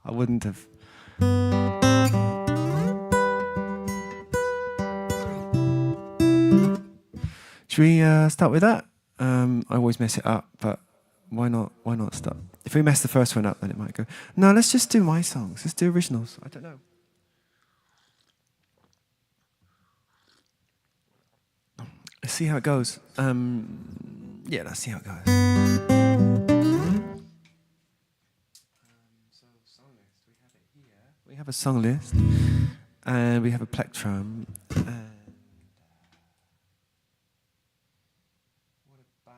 I wouldn't have. Should we start with that? I always mess it up, but why not? Why not start? If we mess the first one up, then it might go. No, let's just do my songs. Let's do originals. I don't know. Let's see how it goes. Yeah, let's see how it goes. So song list, we have it here. We have a song list, and we have a plectrum. What about?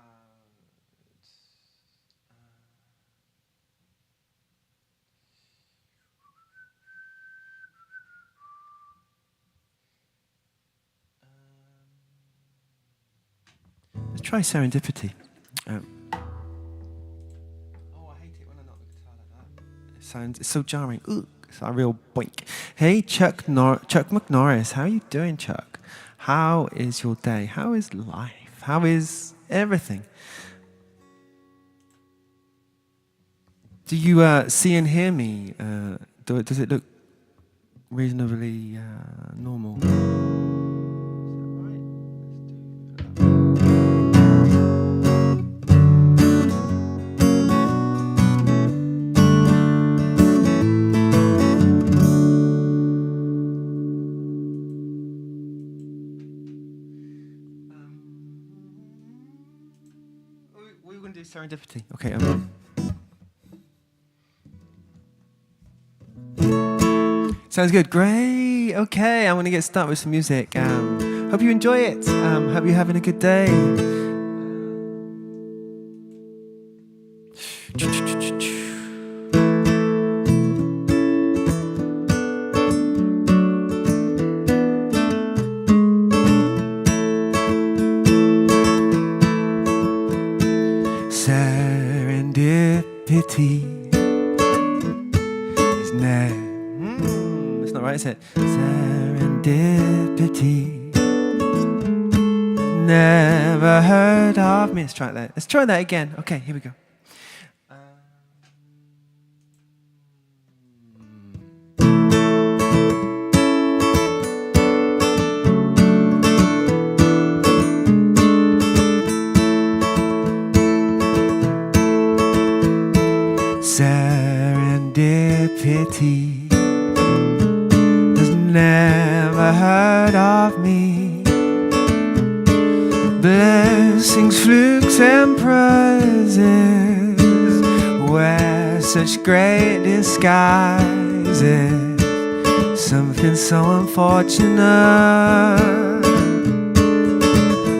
Let's try serendipity. Oh, I hate it when I knock the guitar like that. It's so jarring. Ooh, it's a real boink. Hey, Chuck McNorris, how are you doing, Chuck? How is your day? How is life? How is everything? Do you see and hear me? Does it look reasonably normal? We're going to do serendipity. Okay. Sounds good. Great. Okay, I'm going to get started with some music. Hope you enjoy it. Hope you're having a good day. Serendipity is never. It's not right, is it? Serendipity. Never heard of me. Let's try that. Let's try that again. Okay, here we go. Serendipity has never heard of me. Blessings, flukes, and prizes wear such great disguises. Something so unfortunate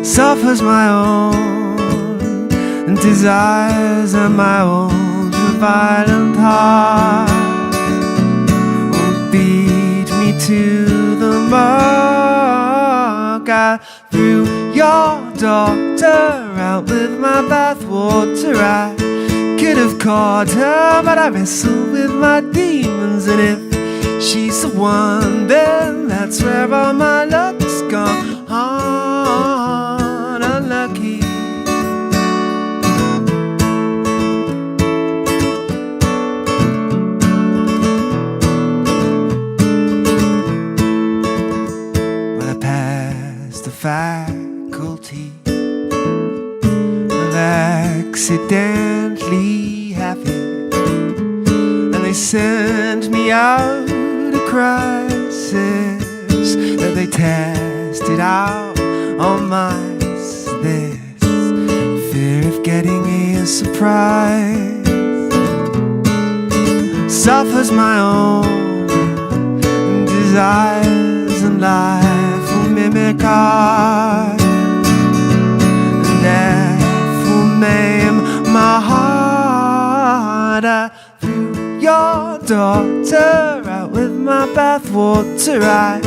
suffers my own desires and my own violent heart won't beat me to the mark. I threw your daughter out with my bathwater. I could have caught her, but I wrestled with my demons. And if she's the one, then that's where all my luck's gone. Unlucky. Faculty of accidentally happy, and they sent me out a crisis that they tested out on mice. This fear of getting a surprise suffers my own desires, and life mimic art, and death will maim my heart. I threw your daughter out with my bathwater. I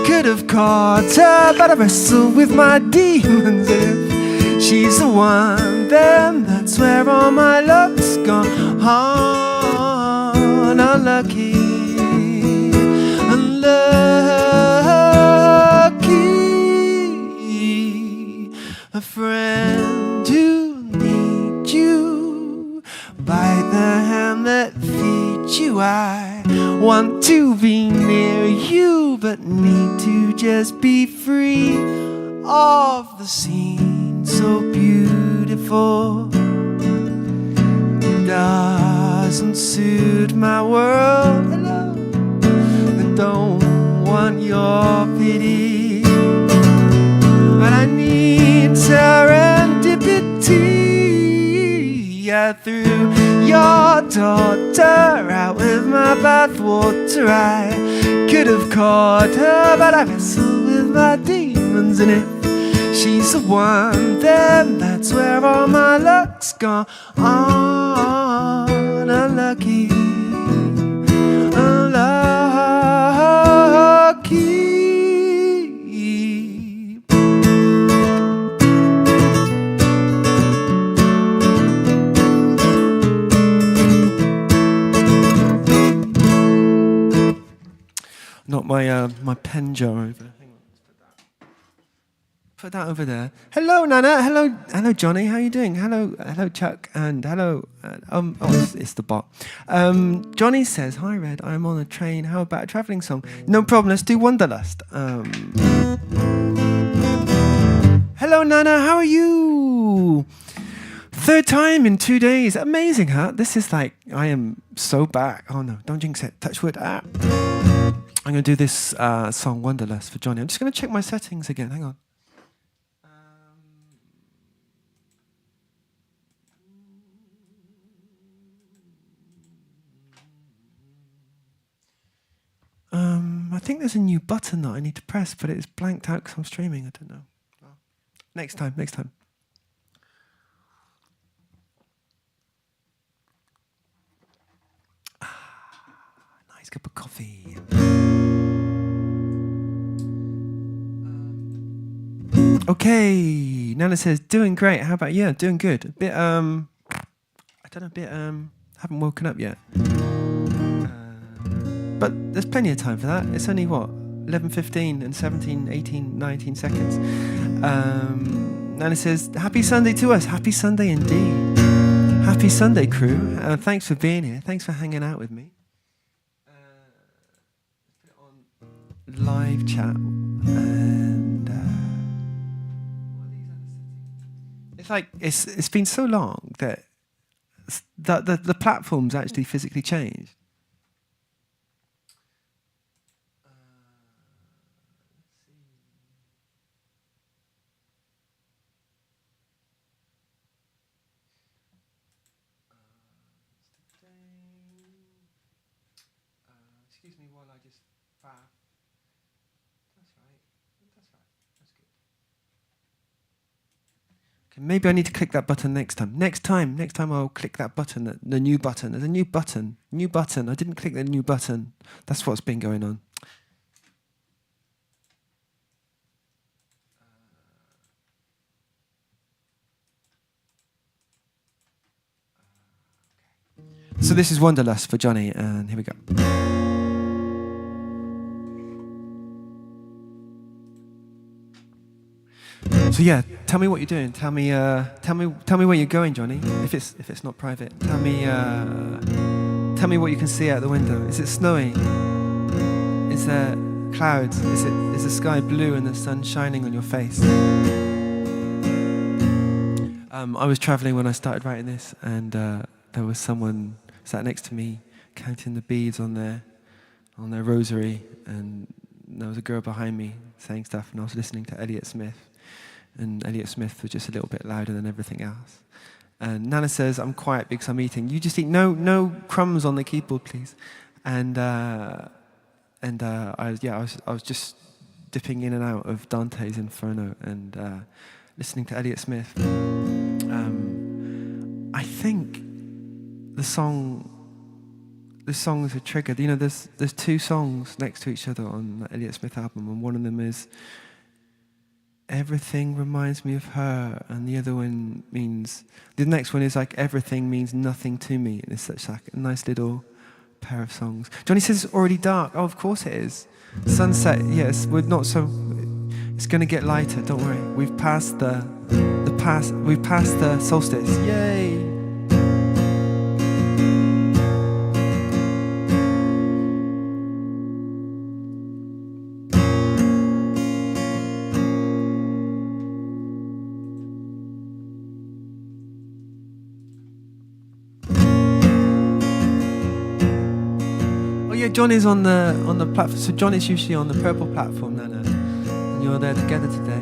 could have caught her, but I wrestled with my demons. If she's the one, then that's where all my luck's gone. Unlucky. A friend who needs you, bite the hand that feeds you. I I want to be near you, but need to just be free of the scene so beautiful. It doesn't suit my world. Hello. I don't want your pity, but I need serendipity. I threw your daughter out with my bathwater. I could have caught her, but I wrestled with my demons. And if she's the one, then that's where all my luck's gone. Unlucky, unlucky. Not my my pen jar over. Hang on, put that over there. Hello, Nana. Hello, Johnny. How are you doing? Hello, Chuck, and hello. It's the bot. Johnny says, "Hi, Red. I'm on a train. How about a traveling song? No problem. Let's do Wanderlust." Hello, Nana. How are you? Third time in 2 days. Amazing, huh? This is like I am so back. Oh no! Don't jinx it. Touch wood. I'm going to do this song Wanderlust for Johnny. I'm just going to check my settings again. Hang on. I think there's a new button that I need to press, but it's blanked out because I'm streaming. I don't know. Well, next time. Nice cup of coffee. Okay, Nana says, doing great. How about you? Doing good. A bit, I don't know, haven't woken up yet. But there's plenty of time for that. It's only, 11:15 and 17, 18, 19 seconds. Nana says, happy Sunday to us. Happy Sunday indeed. Happy Sunday, crew. Thanks for being here. Thanks for hanging out with me. Put it on live chat. And what are these other settings? It's like, it's been so long that the platform's actually physically changed. Excuse me while I just faff. That's right. That's good. Okay, maybe I need to click that button next time. Next time I'll click that button, the new button. There's a new button. New button. I didn't click the new button. That's what's been going on. So this is Wanderlust for Johnny, and here we go. So yeah, tell me what you're doing. Tell me where you're going, Johnny. If it's not private, tell me what you can see out the window. Is it snowing? Is there clouds? Is the sky blue and the sun shining on your face? I was traveling when I started writing this, and there was someone sat next to me counting the beads on their rosary, and there was a girl behind me saying stuff, and I was listening to Elliott Smith, and Elliott Smith was just a little bit louder than everything else. And Nana says, I'm quiet because I'm eating. You just eat. No crumbs on the keyboard, please. And I was just dipping in and out of Dante's Inferno and listening to Elliott Smith. I think the songs are triggered. You know, there's two songs next to each other on the Elliott Smith album, and one of them is Everything Reminds Me of Her, and the other one means, the next one is like Everything Means Nothing to Me, and it's such like a nice little pair of songs. Johnny says it's already dark. Oh, of course it is. Sunset, yes, we're not so, it's gonna get lighter, don't worry. We've passed the solstice. Yay! yeah, Johnny's on the platform. So Johnny's usually on the purple platform, Nana, and you're there together today.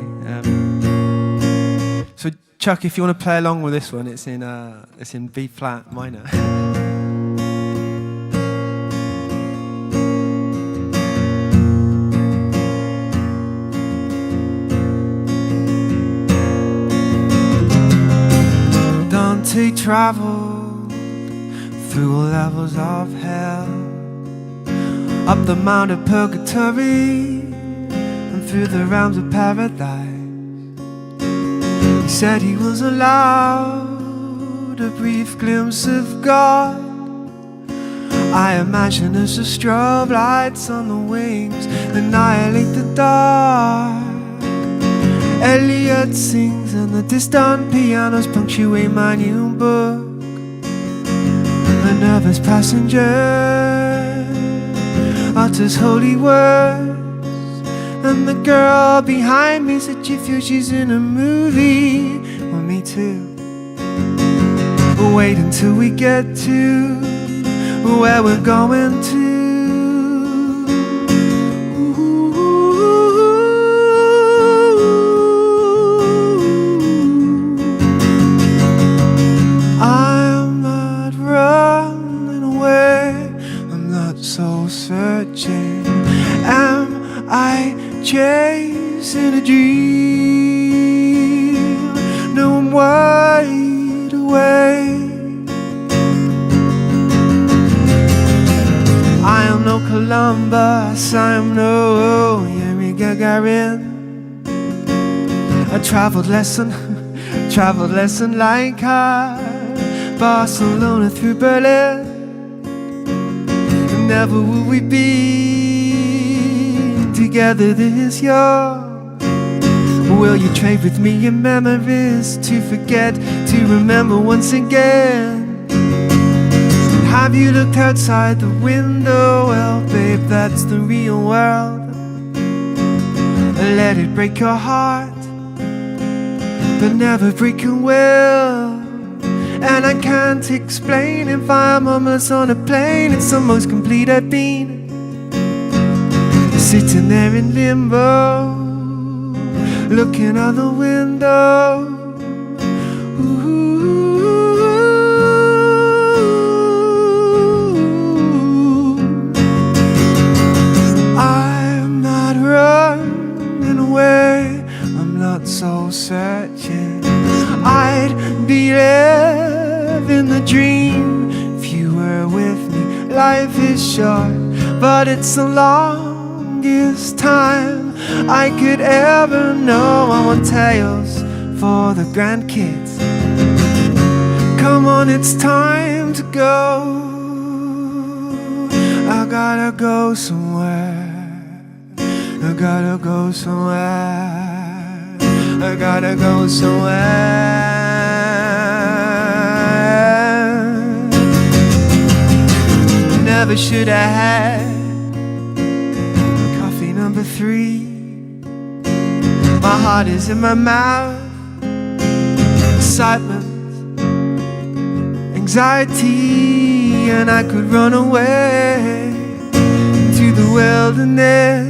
So Chuck, if you want to play along with this one, it's in B flat minor. Dante traveled through all levels of hell, up the mount of purgatory and through the realms of paradise. He said he was allowed a brief glimpse of God. I imagine as the strobe lights on the wings annihilate the dark. Elliot sings and the distant pianos punctuate my new book. A nervous passenger utters holy words, and the girl behind me said she feels she's in a movie. Well, me too. But wait until we get to where we're going to. I'm not running away, I'm not soul searching. Am I chasing a dream? No, I'm wide awake. I am no Columbus, I am no Yuri Gagarin. A traveled lesson like Barcelona through Berlin. Never will we be together this young. Will you trade with me your memories to forget, to remember once again? Have you looked outside the window? Well, babe, that's the real world. Let it break your heart, but never break your will. And I can't explain if I'm homeless on a plane. It's the most complete I've been, sitting there in limbo, looking out the window. I'm not running away, I'm not soul searching. I'd be living the dream if you were with me. Life is short, but it's the longest time I could ever know. I want tales for the grandkids. Come on, it's time to go. I gotta go somewhere. I gotta go somewhere. I gotta go somewhere. Never should have had coffee number 3. My heart is in my mouth. Excitement, anxiety, and I could run away to the wilderness,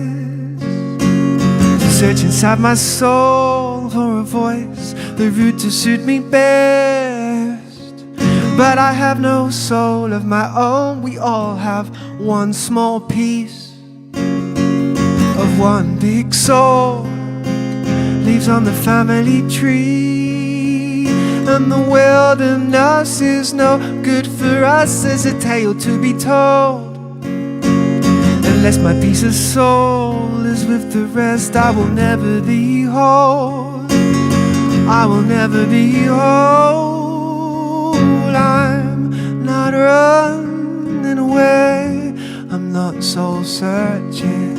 search inside my soul for a voice, the route to suit me best. But I have no soul of my own. We all have one small piece of one big soul. Leaves on the family tree, and the wilderness is no good for us. There's a tale to be told. Unless my piece of soul is with the rest, I will never be whole. I will never be whole. I'm not running away, I'm not soul searching.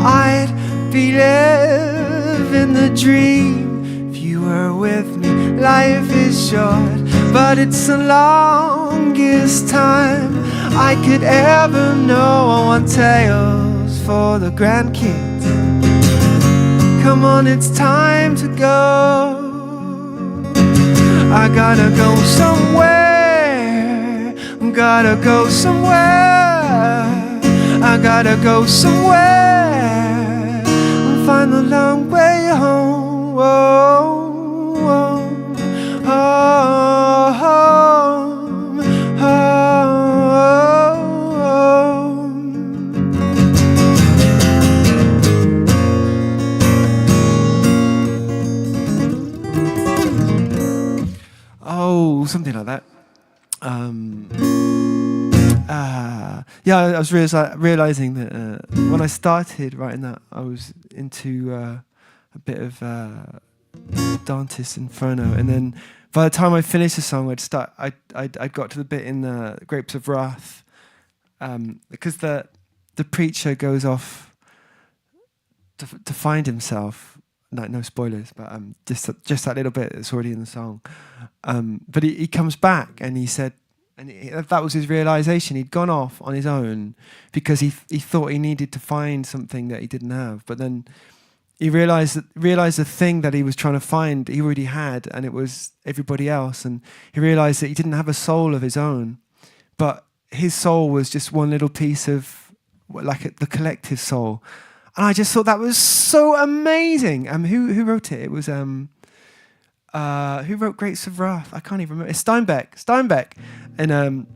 I'd be living the dream if you were with me. Life is short, but it's the longest time I could ever know. I want tales for the grandkids. Come on, it's time to go. I gotta go somewhere. Gotta go somewhere. gotta go somewhere and find the long way home. Home, oh, something like that. Yeah, I was realizing that when I started writing that, I was into a bit of Dante's Inferno, and then by the time I finished the song, I got to the bit in Grapes of Wrath, because the preacher goes off to find himself. No spoilers, but just that little bit that's already in the song. But he comes back and he said. And that was his realization. He'd gone off on his own because he thought he needed to find something that he didn't have. But then he realized the thing that he was trying to find he already had, and it was everybody else. And he realized that he didn't have a soul of his own, but his soul was just one little piece of the collective soul. And I just thought that was so amazing. Who wrote it? It was who wrote Grapes of Wrath? I can't even remember. It's Steinbeck. And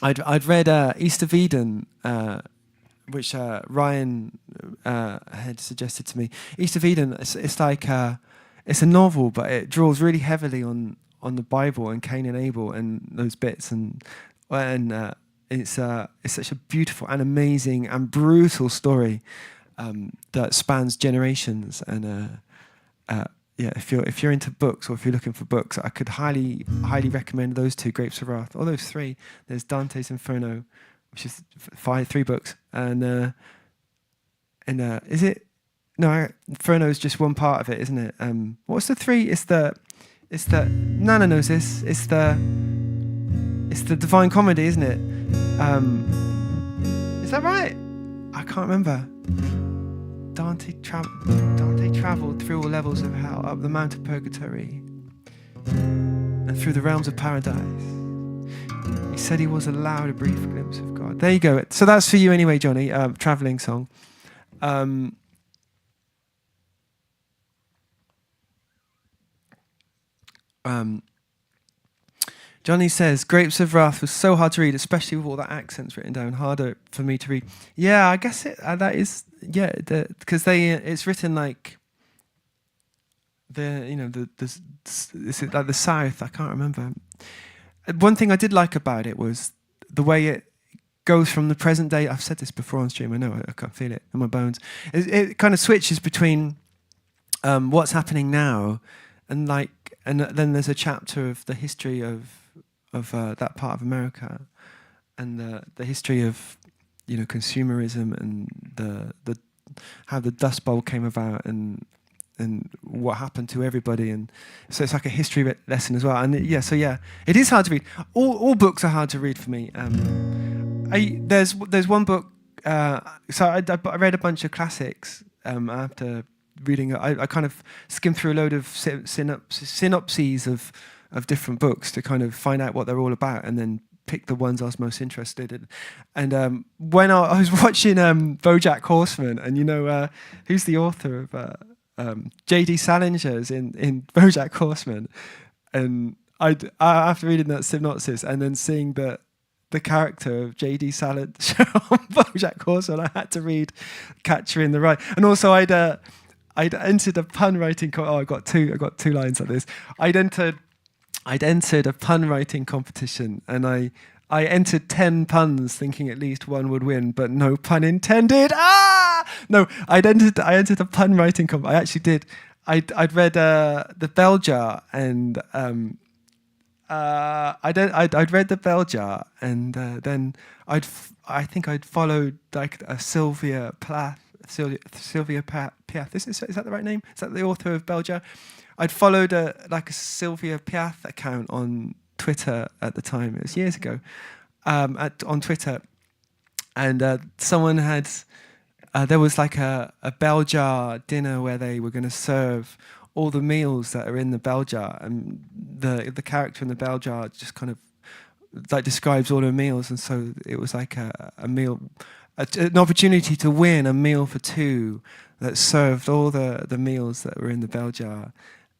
I'd read East of Eden, which Ryan had suggested to me. East of Eden, it's like it's a novel, but it draws really heavily on the Bible and Cain and Abel and those bits, and it's such a beautiful and amazing and brutal story that spans generations. And yeah, if you're into books, or if you're looking for books, I could highly recommend those two, Grapes of Wrath, or those three. There's Dante's Inferno, which is three books, and is it? No, Inferno is just one part of it, isn't it? What's the three? It's the Nana knows this. It's the Divine Comedy, isn't it? Is that right? I can't remember. Dante travelled through all levels of hell, up the Mount of Purgatory, and through the realms of paradise. He said he was allowed a brief glimpse of God. There you go. So that's for you anyway, Johnny. Travelling song. Johnny says, Grapes of Wrath was so hard to read, especially with all the accents written down, harder for me to read. Yeah, I guess that is, yeah, because it's written like it's like the South, I can't remember. One thing I did like about it was the way it goes from the present day. I've said this before on stream, I know, I can't feel it in my bones. It kind of switches between what's happening now and then there's a chapter of the history of that part of America, and the history of consumerism, and the how the Dust Bowl came about, and what happened to everybody, and so it's like a history lesson as well. And it is hard to read. All books are hard to read for me. There's one book. So I read a bunch of classics after reading it. I kind of skimmed through a load of synopses of different books to kind of find out what they're all about, and then pick the ones I was most interested in. And when I was watching BoJack Horseman, and who's the author of J.D. Salinger's in BoJack Horseman, and after reading that synopsis and then seeing the character of J.D. Salinger on BoJack Horseman, I had to read Catcher in the Rye. And also I'd entered a pun writing. I got two lines like this. I'd entered a pun writing competition, and I entered 10 puns, thinking at least one would win, but no pun intended. No, I'd entered a pun writing competition. I actually did. I'd read The Bell Jar, and I'd read The Bell Jar, and then I think I'd followed like a Sylvia Plath. Sylvia Plath. Is that the right name? Is that the author of Bell Jar? I'd followed a Sylvia Plath account on Twitter at the time. It was years ago, on Twitter, and someone had. There was like a bell jar dinner where they were going to serve all the meals that are in the bell jar, and the character in the bell jar just kind of like describes all the meals, and so it was like a meal. an opportunity to win a meal for two that served all the meals that were in the bell jar.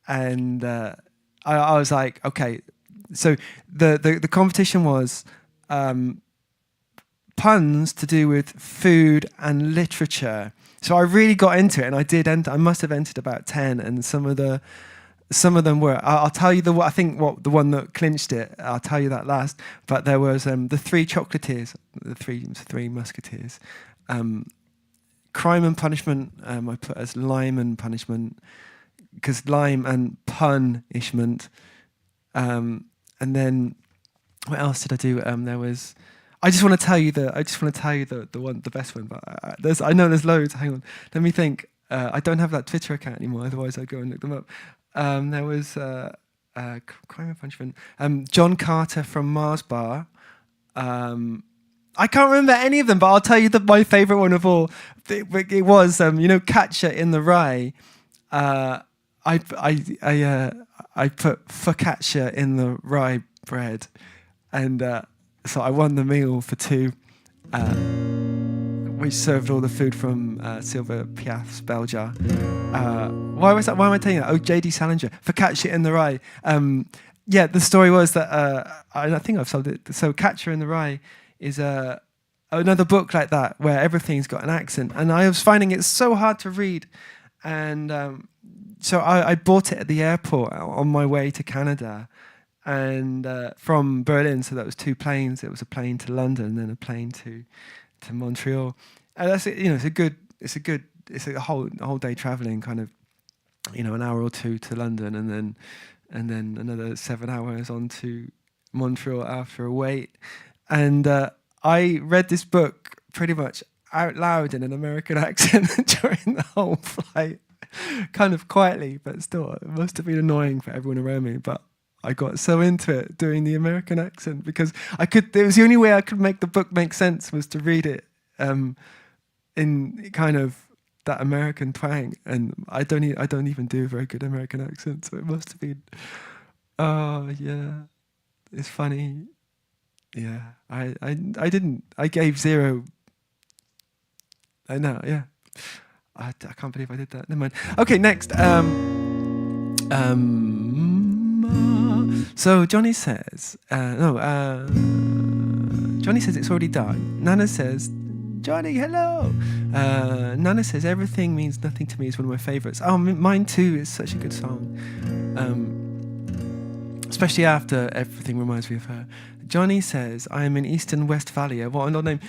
And I was like, okay. So the competition was puns to do with food and literature. So I really got into it, and I did enter. I must have entered about 10, and some of them were. I'll tell you the one that clinched it. I'll tell you that last. But there was the three chocolatiers, the three musketeers. Crime and punishment. I put as lime and punishment, because lime and punishment. And then what else did I do? There was. I just want to tell you the best one. But I know there's loads. Hang on, let me think. I don't have that Twitter account anymore. Otherwise, I'd go and look them up. There was crime and punishment. John Carter from Mars Bar. I can't remember any of them, but I'll tell you my favourite one of all. It was catcher in the rye. I put focaccia in the rye bread, and so I won the meal for two, which served all the food from Sylvia Piaf's bell jar. Why was that? Why am I telling you that? Oh, J.D. Salinger, focaccia in the rye. Yeah, the story was that I think I've solved it. So, Catcher in the Rye is another book like that where everything's got an accent, and I was finding it so hard to read, and so I bought it at the airport on my way to Canada, and from Berlin. So that was two planes. It was a plane to London, and then a plane to Montreal. And that's it. It's a whole day traveling, kind of, an hour or two to London, and then another 7 hours on to Montreal after a wait. And I read this book pretty much out loud in an American accent during the whole flight, kind of quietly, but still, it must have been annoying for everyone around me. But I got so into it doing the American accent because it was the only way I could make the book make sense, was to read it in kind of that American twang, and I don't even do a very good American accent, so it must have been. Oh yeah, it's funny. Yeah, I didn't. I gave 0. I know. Yeah, I can't believe I did that. Never mind. Okay, next. So Johnny says, Johnny says it's already done. Nana says, Johnny, hello. Nana says, everything means nothing to me is one of my favourites. Oh, mine too. It's such a good song. Especially after everything reminds me of her. Johnny says, I am in Eastern Westphalia. What an odd name.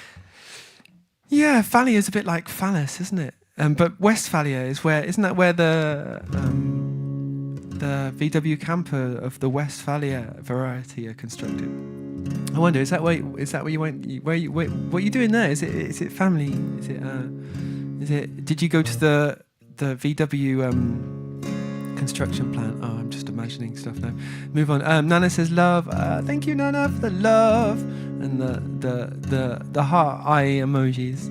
Yeah, Phalia is a bit like phallus, isn't it? But Westphalia is isn't that where the VW camper of the Westphalia variety are constructed? I wonder, is that where you went? What are you doing there? Is it family? Is it? Did you go to the VW construction plant? Oh, I'm just imagining stuff now. Move on. Nana says love. Thank you, Nana, for the love and the heart eye emojis.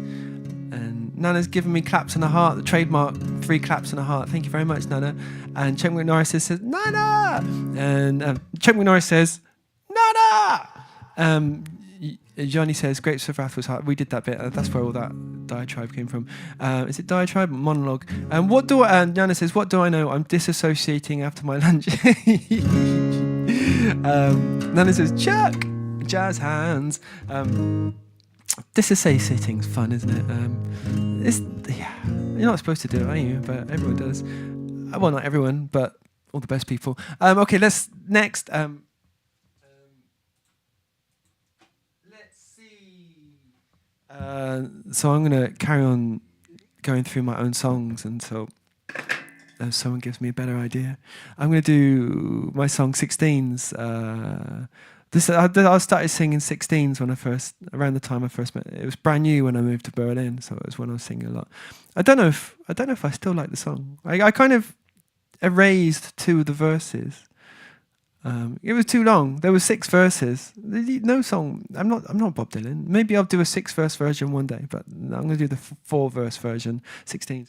And Nana's given me claps and a heart. The trademark 3 claps and a heart. Thank you very much, Nana. And Chuck McNorris says Nana. And Chuck McNorris says Nana. Johnny says Grapes of Wrath was hard. We did that bit. That's where all that diatribe came from. Is it diatribe? Monologue. And Nana says, what do I know? I'm disassociating after my lunch. Nana says, Chuck, jazz hands. Disassociating's fun, isn't it? You're not supposed to do it, are you? But everyone does. Well, not everyone, but all the best people. Okay, let's next. So I'm going to carry on going through my own songs until someone gives me a better idea. I'm going to do my song 16s. I started singing 16s around the time I first met. It was brand new when I moved to Berlin, so it was when I was singing a lot. I don't know if I still like the song. I kind of erased 2 of the verses. It was too long. There were 6 verses. No song. I'm not Bob Dylan. Maybe I'll do a 6-verse version one day, but I'm going to do the 4-verse version, 16.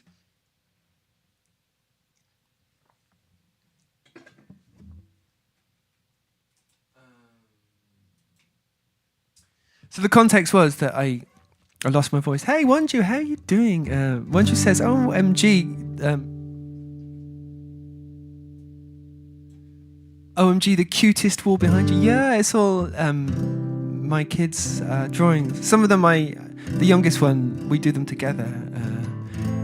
So the context was that I I lost my voice. Hey, Wonju, how are you doing? Wonju says, OMG. OMG, the cutest wall behind you. Yeah, it's all my kids' drawings. Some of them, the youngest one, we do them together.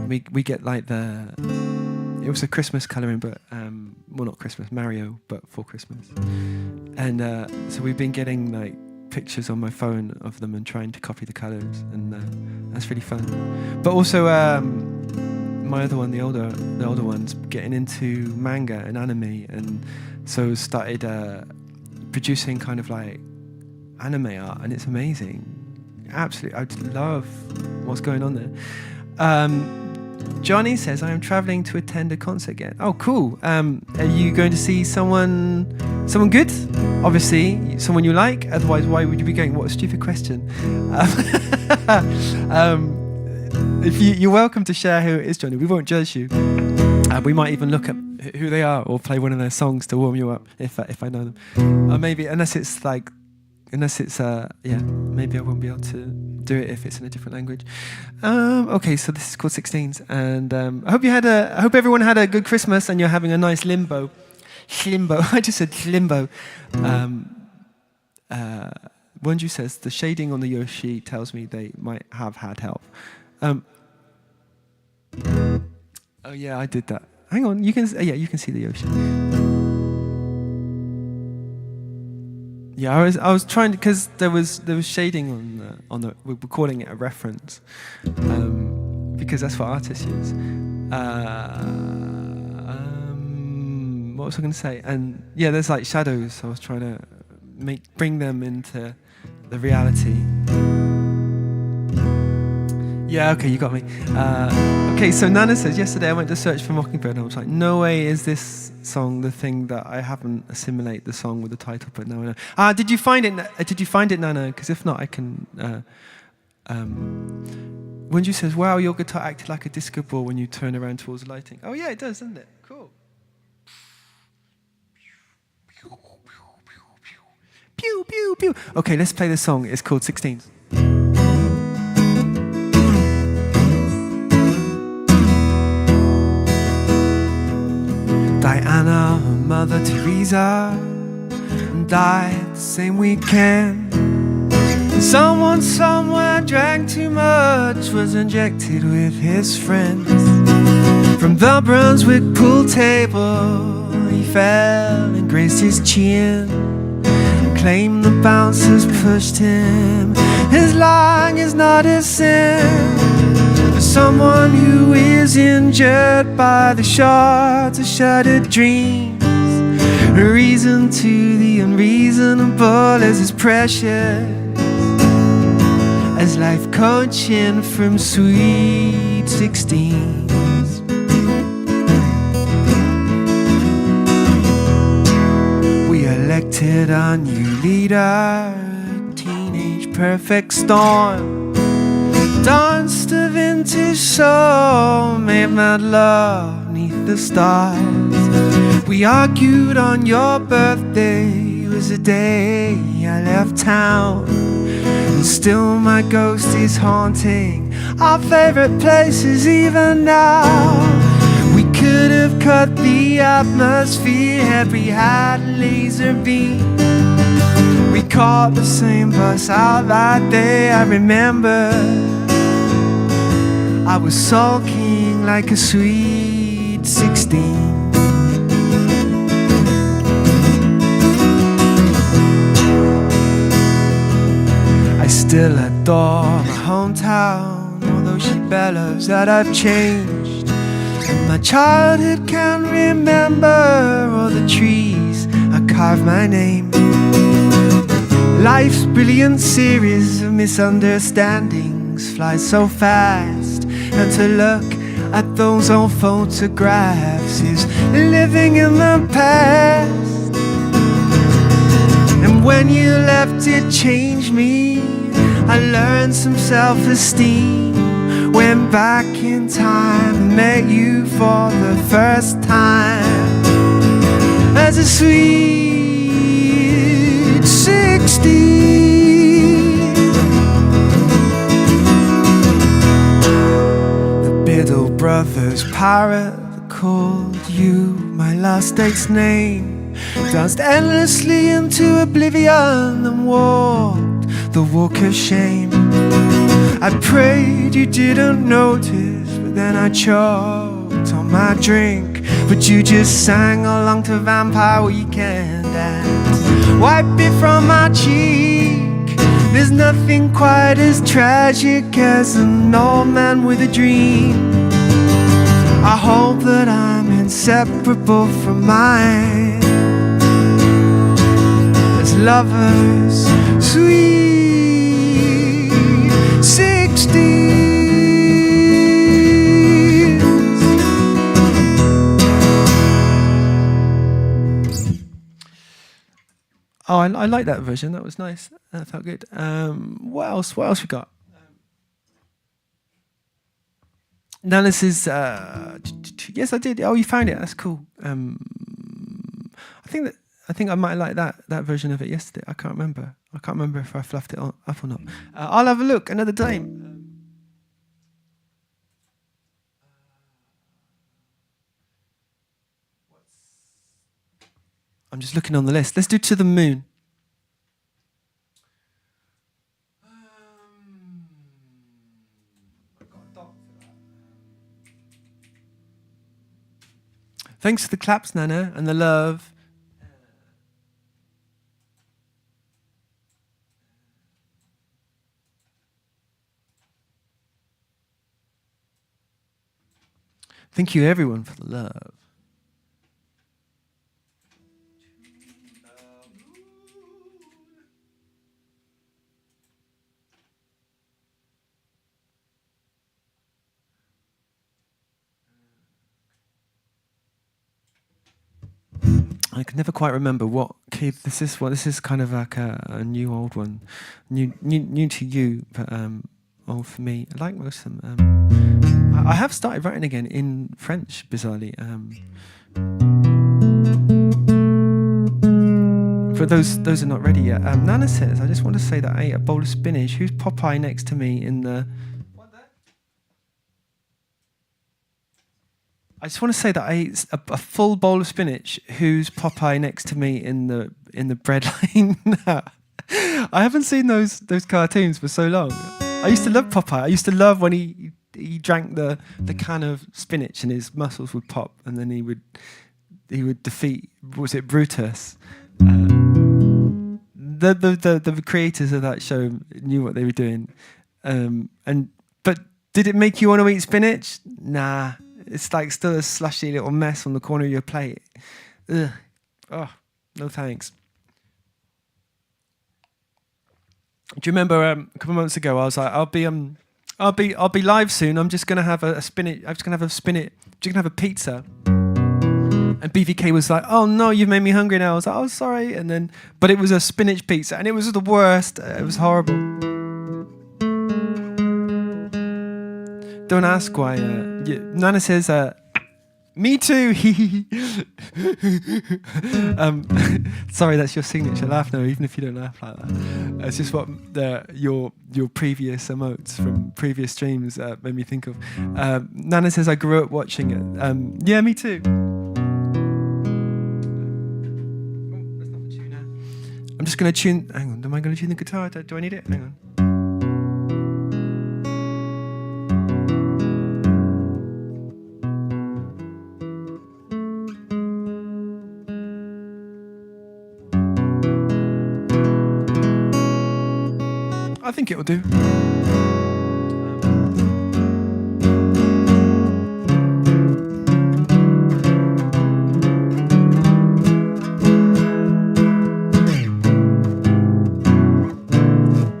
We get like it was a Christmas colouring, but well, not Christmas, Mario, but for Christmas. And so we've been getting like pictures on my phone of them and trying to copy the colours, and that's really fun. But also my other one, the older one's getting into manga and anime, and so started producing kind of like anime art, and it's amazing. Absolutely, I just love what's going on there. Johnny says, I am travelling to attend a concert again. Oh, cool. Are you going to see someone good? Obviously, someone you like. Otherwise, why would you be going? What a stupid question. If you're welcome to share who it is, Johnny. We won't judge you. We might even look at who they are or play one of their songs to warm you up if I know them. Or maybe, unless it's maybe I won't be able to do it if it's in a different language. Okay, so this is called 16s, and I hope everyone had a good Christmas and you're having a nice limbo. I just said limbo. Wonju says the shading on the Yoshi tells me they might have had help. Oh yeah, I did that. Hang on, you can see the Yoshi. Yeah, I was trying to, because there was shading on the we're calling it a reference, because that's what artists use. What was I going to say? And yeah, there's like shadows. So I was trying to bring them into the reality. Yeah, okay, you got me. Okay, so Nana says, yesterday I went to search for Mockingbird and I was like, no way is this song the thing that I haven't assimilated the song with the title, but now I know. Did you find it, Nana? Because if not, I can... Wonju says, wow, your guitar acted like a disco ball when you turn around towards the lighting. Oh yeah, it does, doesn't it? Cool. Pew, pew, pew. Okay, let's play this song. It's called 16s. Diana, Mother Teresa, died the same weekend. Someone somewhere drank too much, was injected with his friends. From the Brunswick pool table, he fell and grazed his chin, and claimed the bouncers pushed him. His lying is not a sin. For someone who is injured by the shards of shattered dreams, a reason to the unreasonable is as precious as life coaching from sweet 16s. We elected a new leader, a teenage perfect storm. Danced a vintage soul, made mad love neath the stars. We argued on your birthday, it was the day I left town. And still my ghost is haunting our favorite places even now. We could have cut the atmosphere had we had a laser beam. We caught the same bus out that day, I remember. I was sulking like a sweet 16. I still adore my hometown, although she bellows that I've changed. And my childhood can't remember all the trees I carved my name. Life's brilliant series of misunderstandings flies so fast, and to look at those old photographs is living in the past. And when you left it changed me, I learned some self-esteem. Went back in time and met you for the first time as a sweet 16. brother's parrot that called you my last date's name, danced endlessly into oblivion and walked the walk of shame. I prayed you didn't notice, but then I choked on my drink. But you just sang along to Vampire Weekend and wiped it from my cheek. There's nothing quite as tragic as an old man with a dream. I hope that I'm inseparable from mine as lovers, sweet 60s. Oh, I like that version. That was nice. That felt good. What else? What else we got? Analysis. Yes, I did. Oh, you found it. That's cool. I think I might like that version of it yesterday. I can't remember. I can't remember if I fluffed it up or not. I'll have a look another time. I'm just looking on the list. Let's do To the Moon. Thanks for the claps, Nana, and the love. Thank you, everyone, for the love. I can never quite remember what key this is. Well, this is kind of like a new old one, new to you, but old for me. I like most of them. I have started writing again in French, bizarrely. For those are not ready yet. Nana says, I just want to say that I ate a bowl of spinach. Who's Popeye next to me in the? I just want to say that I ate a full bowl of spinach. Who's Popeye next to me in the bread line? I haven't seen those cartoons for so long. I used to love Popeye. I used to love when he drank the can of spinach and his muscles would pop, and then he would defeat, was it Brutus? The creators of that show knew what they were doing, but did it make you want to eat spinach? Nah. It's like still a slushy little mess on the corner of your plate. Ugh. Oh, no thanks. Do you remember a couple of months ago? I was like, I'll be live soon. I'm just gonna have a spinach. I'm just gonna have a spinach. Just gonna have a pizza. And BVK was like, "Oh no, you've made me hungry now." I was like, "Oh, sorry." And then, but it was a spinach pizza, and it was the worst. It was horrible. Don't ask why. Nana says, me too. Sorry, that's your signature laugh now, even if you don't laugh like that. It's just what your previous emotes from previous streams made me think of. Nana says, I grew up watching it. Yeah, me too. That's not the tuner. I'm just going to tune. Hang on, am I going to tune the guitar? Do I need it? Hang on. I think it will do.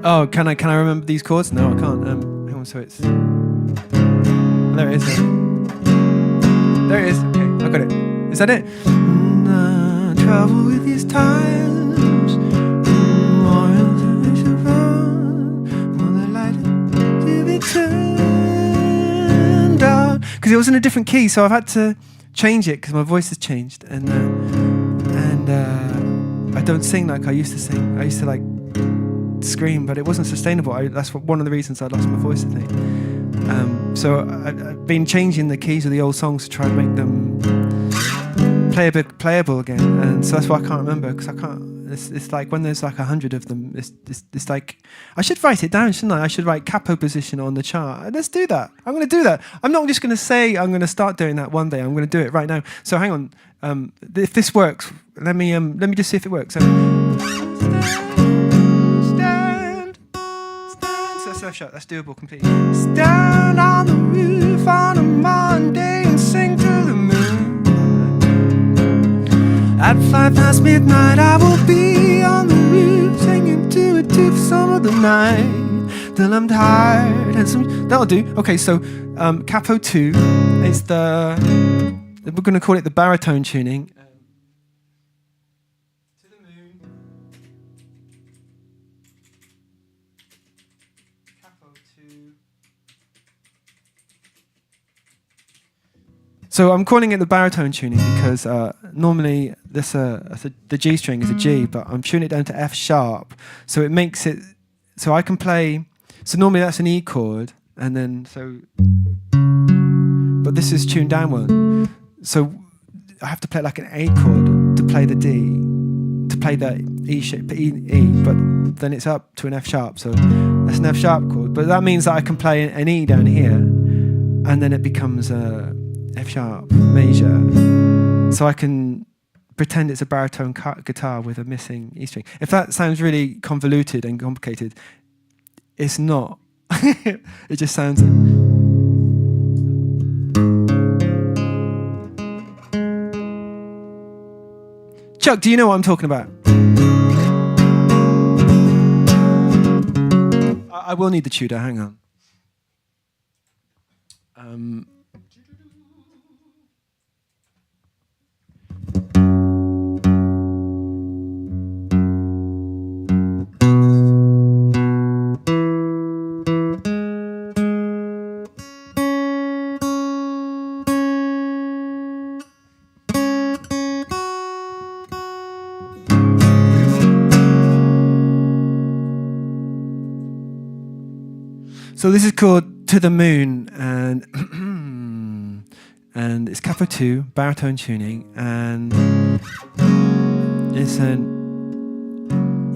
Oh, can I remember these chords? No, I can't. Hang on, so it's there it is. There it is. Okay, I got it. Is that it? Travel with these times. Because it was in a different key, so I've had to change it because my voice has changed, and I don't sing like I used to sing. I used to like scream, but it wasn't sustainable. That's one of the reasons I lost my voice, I think. So I've been changing the keys of the old songs to try and make them playable again, and so that's why I can't remember, because I can't. It's like when there's like 100 of them. It's like I should write it down, shouldn't I? I should write capo position on the chart. Let's do that. I'm going to do that. I'm not just going to say I'm going to start doing that one day. I'm going to do it right now. So hang on. If this works, let me just see if it works. Stand. So that's F sharp. That's doable completely. Stand on the roof on a Monday and sing to the moon. At midnight, I will be on the roof singing to it to some of the night till I'm tired and some. That'll do. Okay, so capo 2 is we're going to call it the baritone tuning. To the moon. Capo 2. So I'm calling it the baritone tuning because normally the G string is a G, but I'm tuning it down to F sharp, so it makes it so I can play. So normally that's an E chord, and then but this is tuned downward, so I have to play like an A chord to play the D, to play the E shape, E, but then it's up to an F sharp, so that's an F sharp chord. But that means that I can play an E down here, and then it becomes a F sharp major, so I can pretend it's a baritone guitar with a missing E string. If that sounds really convoluted and complicated, it's not. It just sounds. Chuck, do you know what I'm talking about? I will need the tutor. Hang on. So this is called To the Moon, and and it's capo 2, baritone tuning, and it's an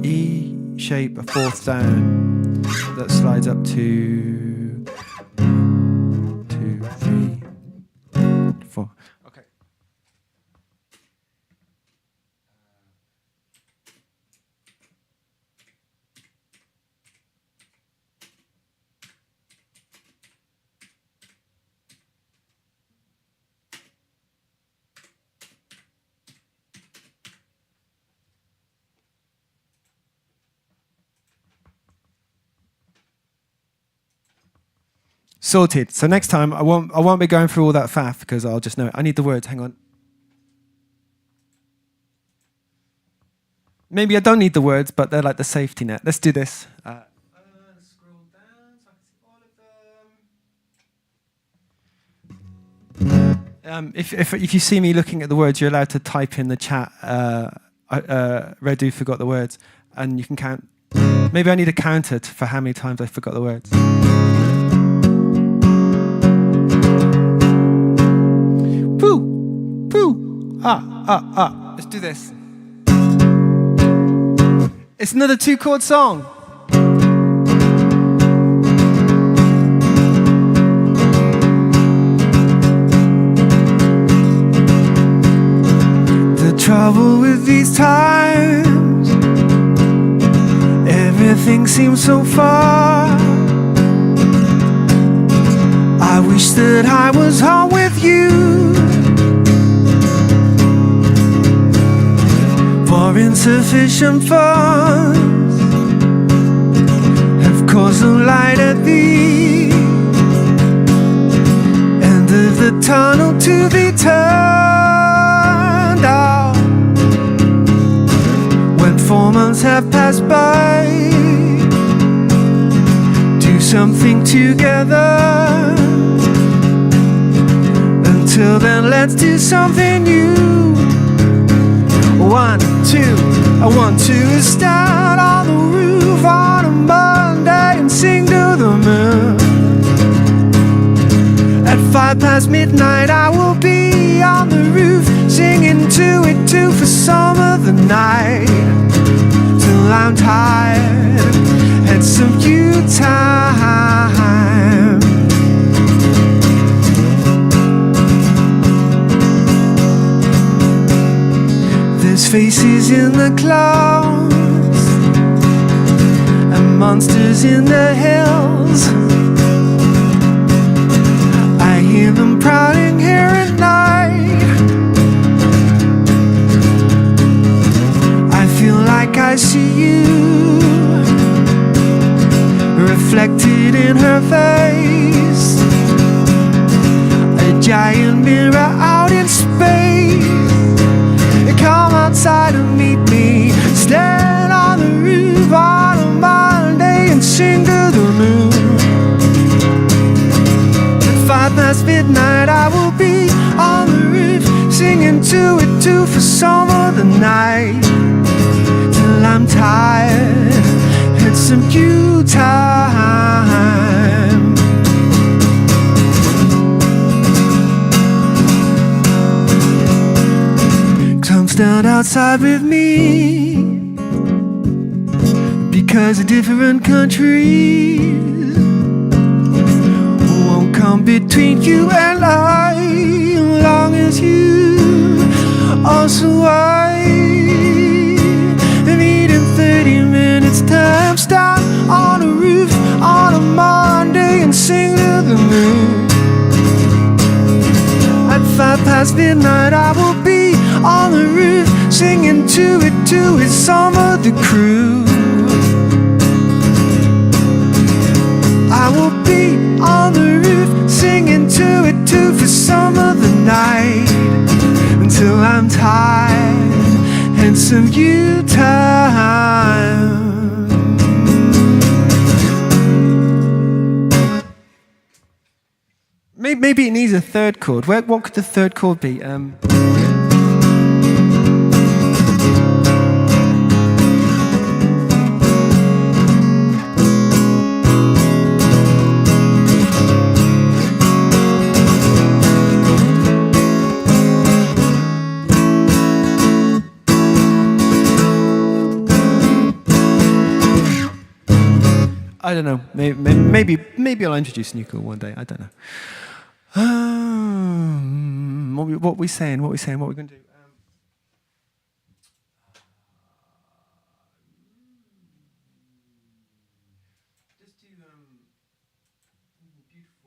E shape, a fourth down that slides up to 1, 2, 3, 4. Okay. Sorted. So next time I won't be going through all that faff because I'll just know it. I need the words. Hang on. Maybe I don't need the words, but they're like the safety net. Let's do this. Scroll down so I can see all of them. If you see me looking at the words, you're allowed to type in the chat. LeRedoux forgot the words, and you can count. Maybe I need a counter for how many times I forgot the words. Let's do this. It's another 2-chord song. The trouble with these times, everything seems so far. I wish that I was home with you. For insufficient funds have caused a light at the end of the tunnel to be turned out. When 4 months have passed by, do something together. Until then, let's do something new. 1, 2, I want to stand on the roof on a Monday and sing to the moon. 5 past midnight, I will be on the roof, singing to it too for some of the night, till I'm tired and some you time. There's faces in the clouds and monsters in the hills. I hear them prowling here at night. I feel like I see you reflected in her face, a giant mirror out in space. Come outside and meet me, stand on the roof on a Monday and sing to the moon. At 5 past midnight, I will be on the roof, singing to it too for some of the night, till I'm tired and some you time. Come stand outside with me, because of different countries won't come between you and I, as long as you also I meet in 30 minutes time. Stand on a roof on a Monday and sing to the moon. At 5 past midnight, I will be on the roof, singing to it too with some of the crew. I will be on the roof, singing to it too for some of the night, until I'm tired and some you time. Maybe it needs a third chord. What could the third chord be? I don't know. Maybe I'll introduce a new chord one day. I don't know. What we saying? What we going to do? Just do beautiful people.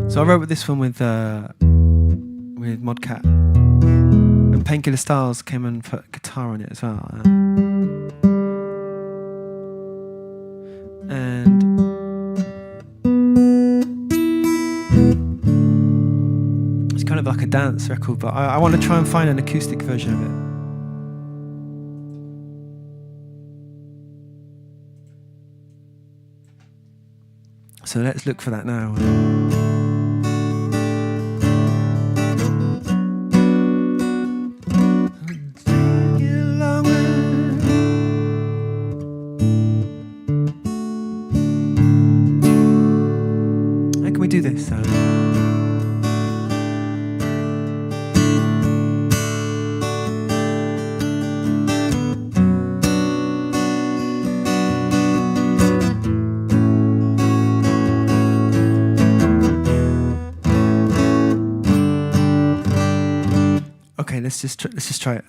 So I wrote this one with Modcat, and Painkiller Styles came and put guitar on it as well. And it's kind of like a dance record, but I want to try and find an acoustic version of it. So let's look for that now. How can we do this? Okay, let's just try it.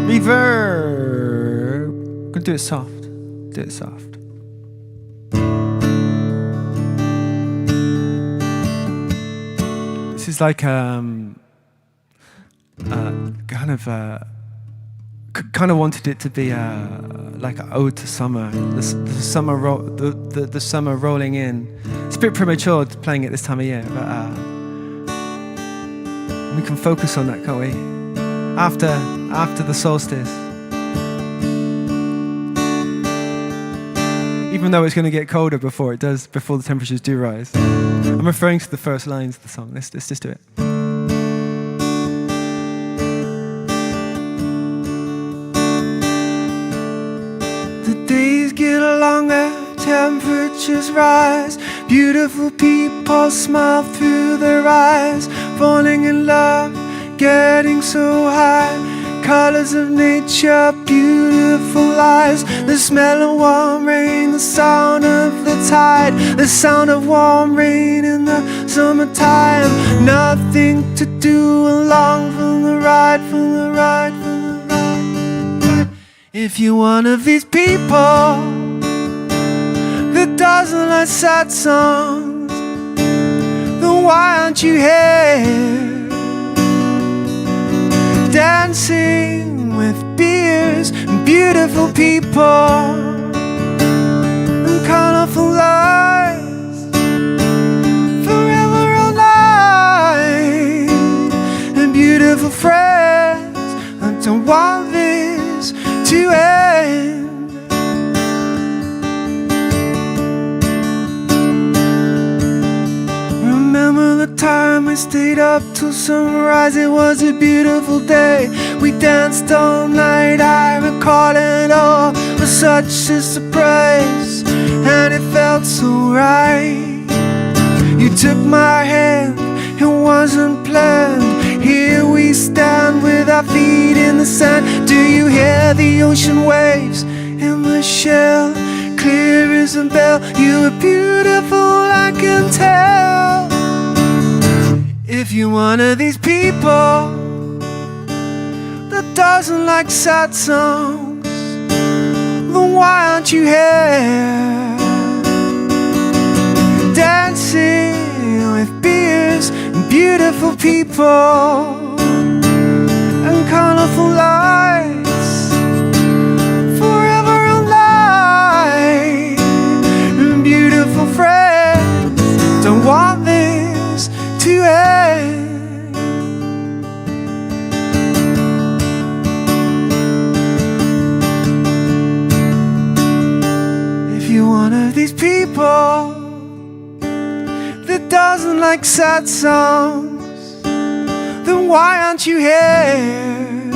Reverb. I'm gonna do it soft. Do it soft. This is like kind of wanted it to be like an ode to summer. The summer rolling in. It's a bit premature playing it this time of year, but we can focus on that, can't we? After the solstice. even though it's going to get colder before the temperatures do rise. I'm referring to the first lines of the song. Let's just do it. The days get longer, temperatures rise. Beautiful people smile through their eyes. Falling in love, getting so high. Colors of nature, beautiful lies. The smell of warm rain, the sound of the tide. The sound of warm rain in the summertime. Nothing to do, along for the ride, for the ride, for the ride. If you're one of these people that doesn't like sad songs, then why aren't you here? Dancing with beers and beautiful people and colorful lights. Forever all night and beautiful friends. I don't want this to end. Remember the time we stayed up till sunrise. It was a beautiful day. We danced all night. I recall it all. It was such a surprise, and it felt so right. You took my hand, it wasn't planned. Here we stand with our feet in the sand. Do you hear the ocean waves in the shell? Clear as a bell. You were beautiful, I can tell. If you're one of these people that doesn't like sad songs, then why aren't you here? Dancing with beers and beautiful people and colorful lights. Forever all night and beautiful friends. Don't want this to end. If you're one of these people that doesn't like sad songs, then why aren't you here?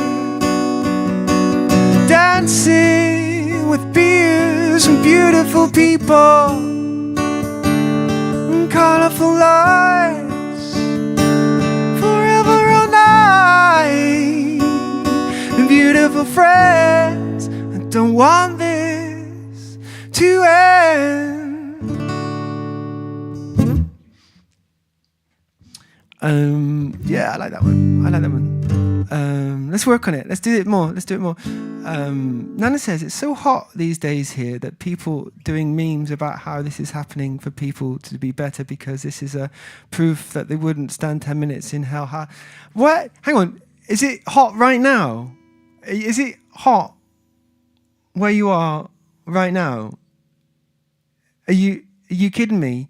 Dancing with beers and beautiful people and colorful lights. Beautiful friends, I don't want this to end. Yeah, I like that one. I like that one. Let's work on it. Let's do it more. Let's do it more. Nana says it's so hot these days here that people doing memes about how this is happening for people to be better because this is a proof that they wouldn't stand 10 minutes in hell. What? Hang on. Is it hot right now? Is it hot where you are right now? Are you kidding me?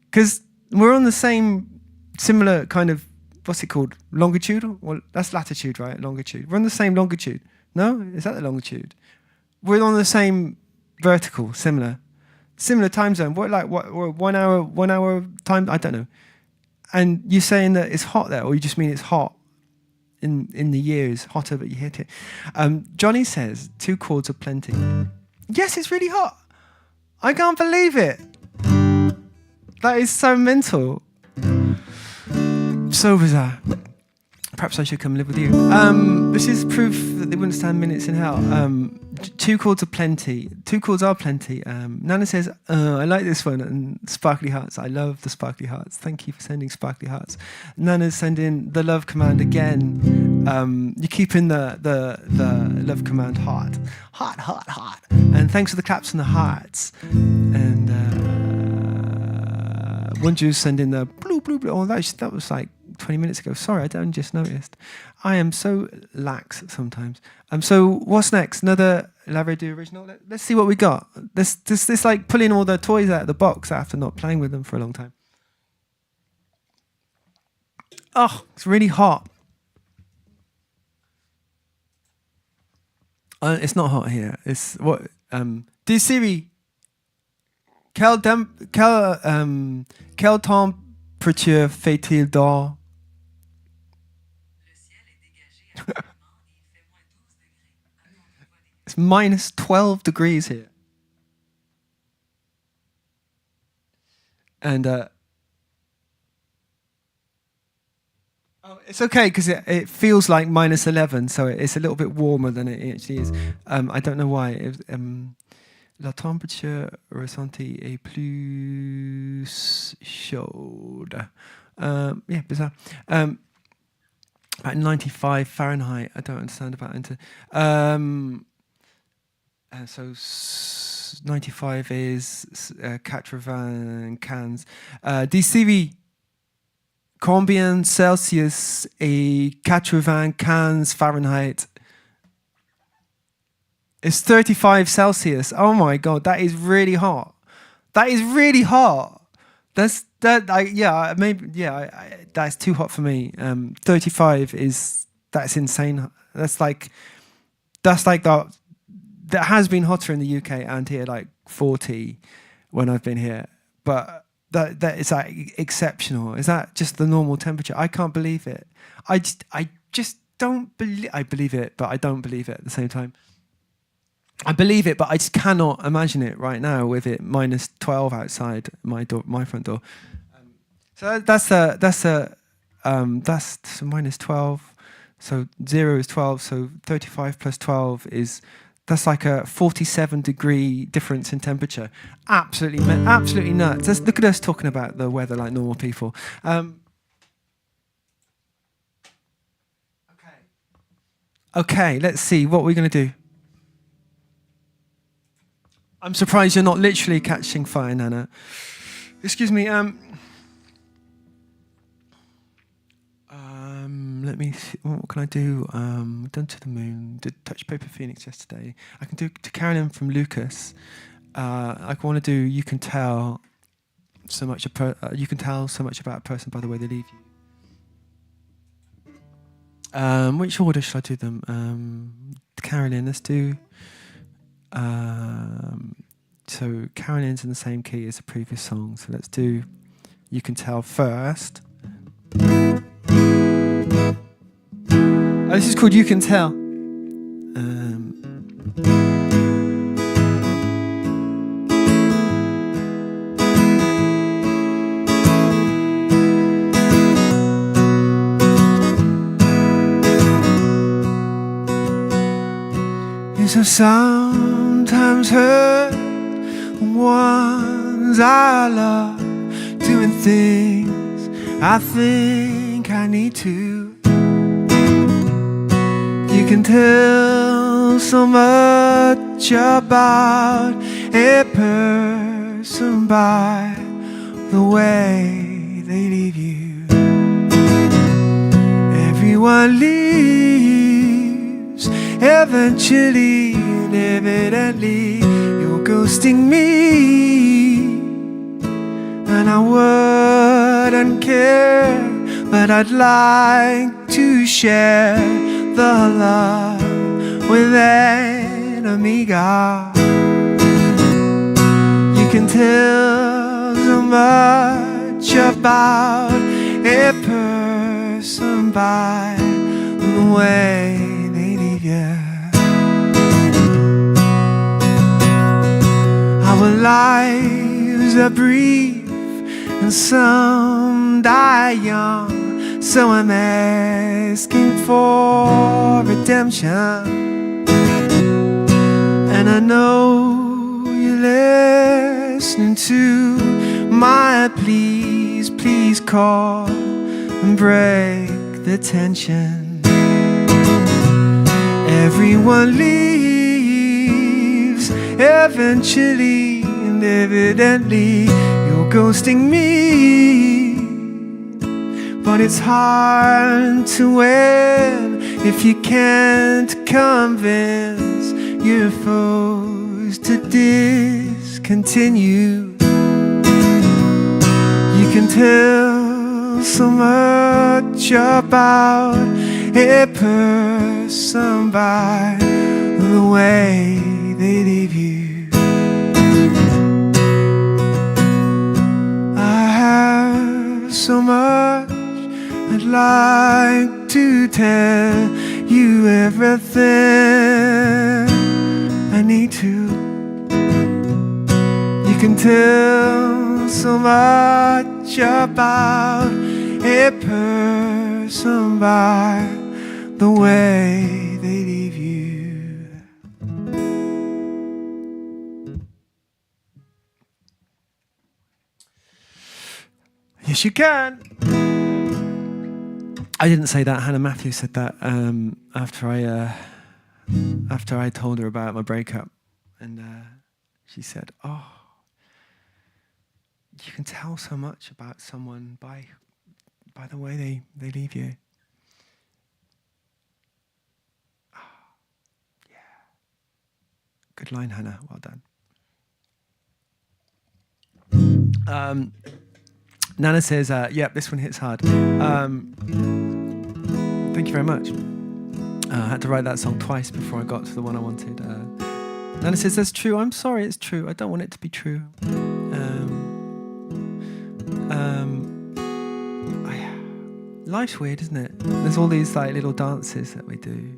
Because we're on the similar kind of, what's it called? Longitude? Well, that's latitude, right? Longitude. We're on the same longitude. No? Is that the longitude? We're on the same vertical, similar time zone. What 1 hour time? I don't know. And you're saying that it's hot there, or you just mean it's hot? In the years, hotter, but you hit it. Johnny says 2 chords are plenty. Yes, it's really hot. I can't believe it. That is so mental. So bizarre. Perhaps I should come live with you. This is proof that they wouldn't stand minutes in hell. 2 chords are plenty. 2 chords are plenty. Nana says, I like this one. And sparkly hearts. I love the sparkly hearts. Thank you for sending sparkly hearts. Nana's sending the love command again. You keep in the love command heart. Heart, heart, heart. And thanks for the claps and the hearts. And Wonju's sending the blue, blue, blue. Oh, that was like 20 minutes ago. Sorry, I don't just noticed. I am so lax sometimes. So what's next? Another LaRedoux original? Let's see what we got. This like pulling all the toys out of the box after not playing with them for a long time. Oh, it's really hot. It's not hot here. It's what? Do Siri Quelle température fait-il dehors? It's minus 12 degrees here. And it's okay because it feels like minus 11, so it's a little bit warmer than it actually is. I don't know why. La température ressentie est plus chaude. Yeah, bizarre. About 95 Fahrenheit. I don't understand about it. So 95 is 95 d'ici combien Celsius et 95 Fahrenheit? It's 35 Celsius. Oh my God, that is really hot. That is really hot. That's too hot for me. 35 that's insane. That's like that has been hotter in the UK and here, like 40 when I've been here. But that is like exceptional. Is that just the normal temperature? I can't believe it. I just don't believe. I believe it, but I don't believe it at the same time. I believe it, but I just cannot imagine it right now with it minus 12 outside my front door. So that's minus 12. So 0 is 12. So 35 plus 12 that's like a 47-degree difference in temperature. Absolutely nuts. Look at us talking about the weather like normal people. Okay, let's see what we're going to do. I'm surprised you're not literally catching fire, Nana. Excuse me. Let me see. What can I do? Done to the moon. Did Touch Paper Phoenix yesterday. I can do to Carolyn from Lucas. I want to do. You can tell so much. You can tell so much about a person by the way they leave you. Which order should I do them? Carolyn. Let's do. So Carolyn's in the same key as the previous song. So let's do You Can Tell first. This is called You Can Tell. Yes, I sometimes hurt ones I love, doing things I think I need to. You can tell so much about a person by the way they leave you. Everyone leaves eventually, and evidently you're ghosting me. And I wouldn't care, but I'd like to share the love with an amiga. You can tell so much about a person by the way they leave you. Our lives are brief and some die young. So I'm asking for redemption. And I know you're listening to my pleas. Please call and break the tension. Everyone leaves eventually, and evidently you're ghosting me. But it's hard to win if you can't convince your foes to discontinue. You can tell so much about a person by the way they leave you. like to tell you everything I need to. You can tell so much about a person by the way they leave you. Yes, you can. I didn't say that. Hannah Matthews said that after I told her about my breakup, and she said, "Oh, you can tell so much about someone by the way they leave you." Oh, yeah. Good line, Hannah. Well done. Nana says, "Yep, this one hits hard." Thank you very much. I had to write that song twice before I got to the one I wanted. Nana says, "That's true. I'm sorry, it's true. I don't want it to be true." Life's weird, isn't it? There's all these like little dances that we do.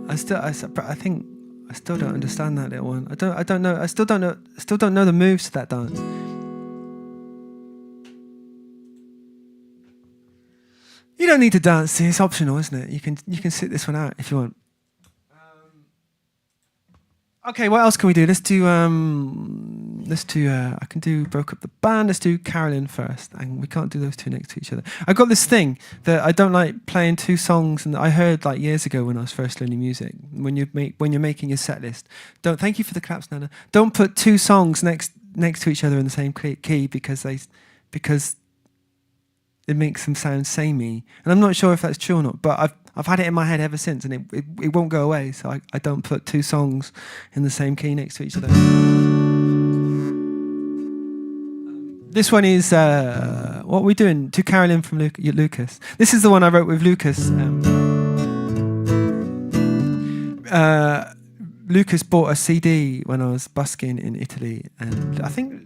I think I still don't understand that little one. I don't know. I still don't know the moves to that dance. You don't need to dance. It's optional, isn't it? You can sit this one out if you want. Okay, what else can we do? Let's do. I can do Broke Up the Band. Let's do Carolyn first, and we can't do those two next to each other. I've got this thing that I don't like playing two songs, and I heard like years ago when I was first learning music. When you're making your set list, don't. Thank you for the claps, Nana. Don't put two songs next to each other in the same key because it makes them sound samey. And I'm not sure if that's true or not, but I've had it in my head ever since, and it won't go away, so I don't put two songs in the same key next to each other. This one is, what are we doing? To Carolyn from Lucas. This is the one I wrote with Lucas. Lucas bought a CD when I was busking in Italy, and I think...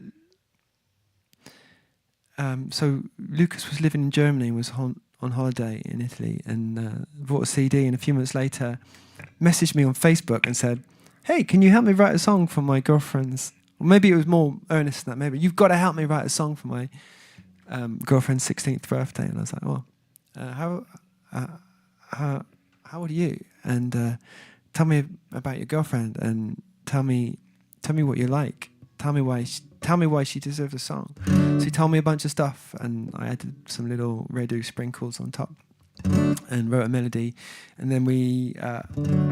so Lucas was living in Germany, was on holiday in Italy, and bought a CD, and a few months later messaged me on Facebook and said, "Hey, can you help me write a song for my girlfriend's..." Or maybe it was more earnest than that. Maybe, "You've got to help me write a song for my girlfriend's 16th birthday." And I was like, "Oh, how old are you? And tell me about your girlfriend, and tell me what you like. Tell me why she deserves a song." So he told me a bunch of stuff, and I added some little LaRedoux sprinkles on top and wrote a melody, and then we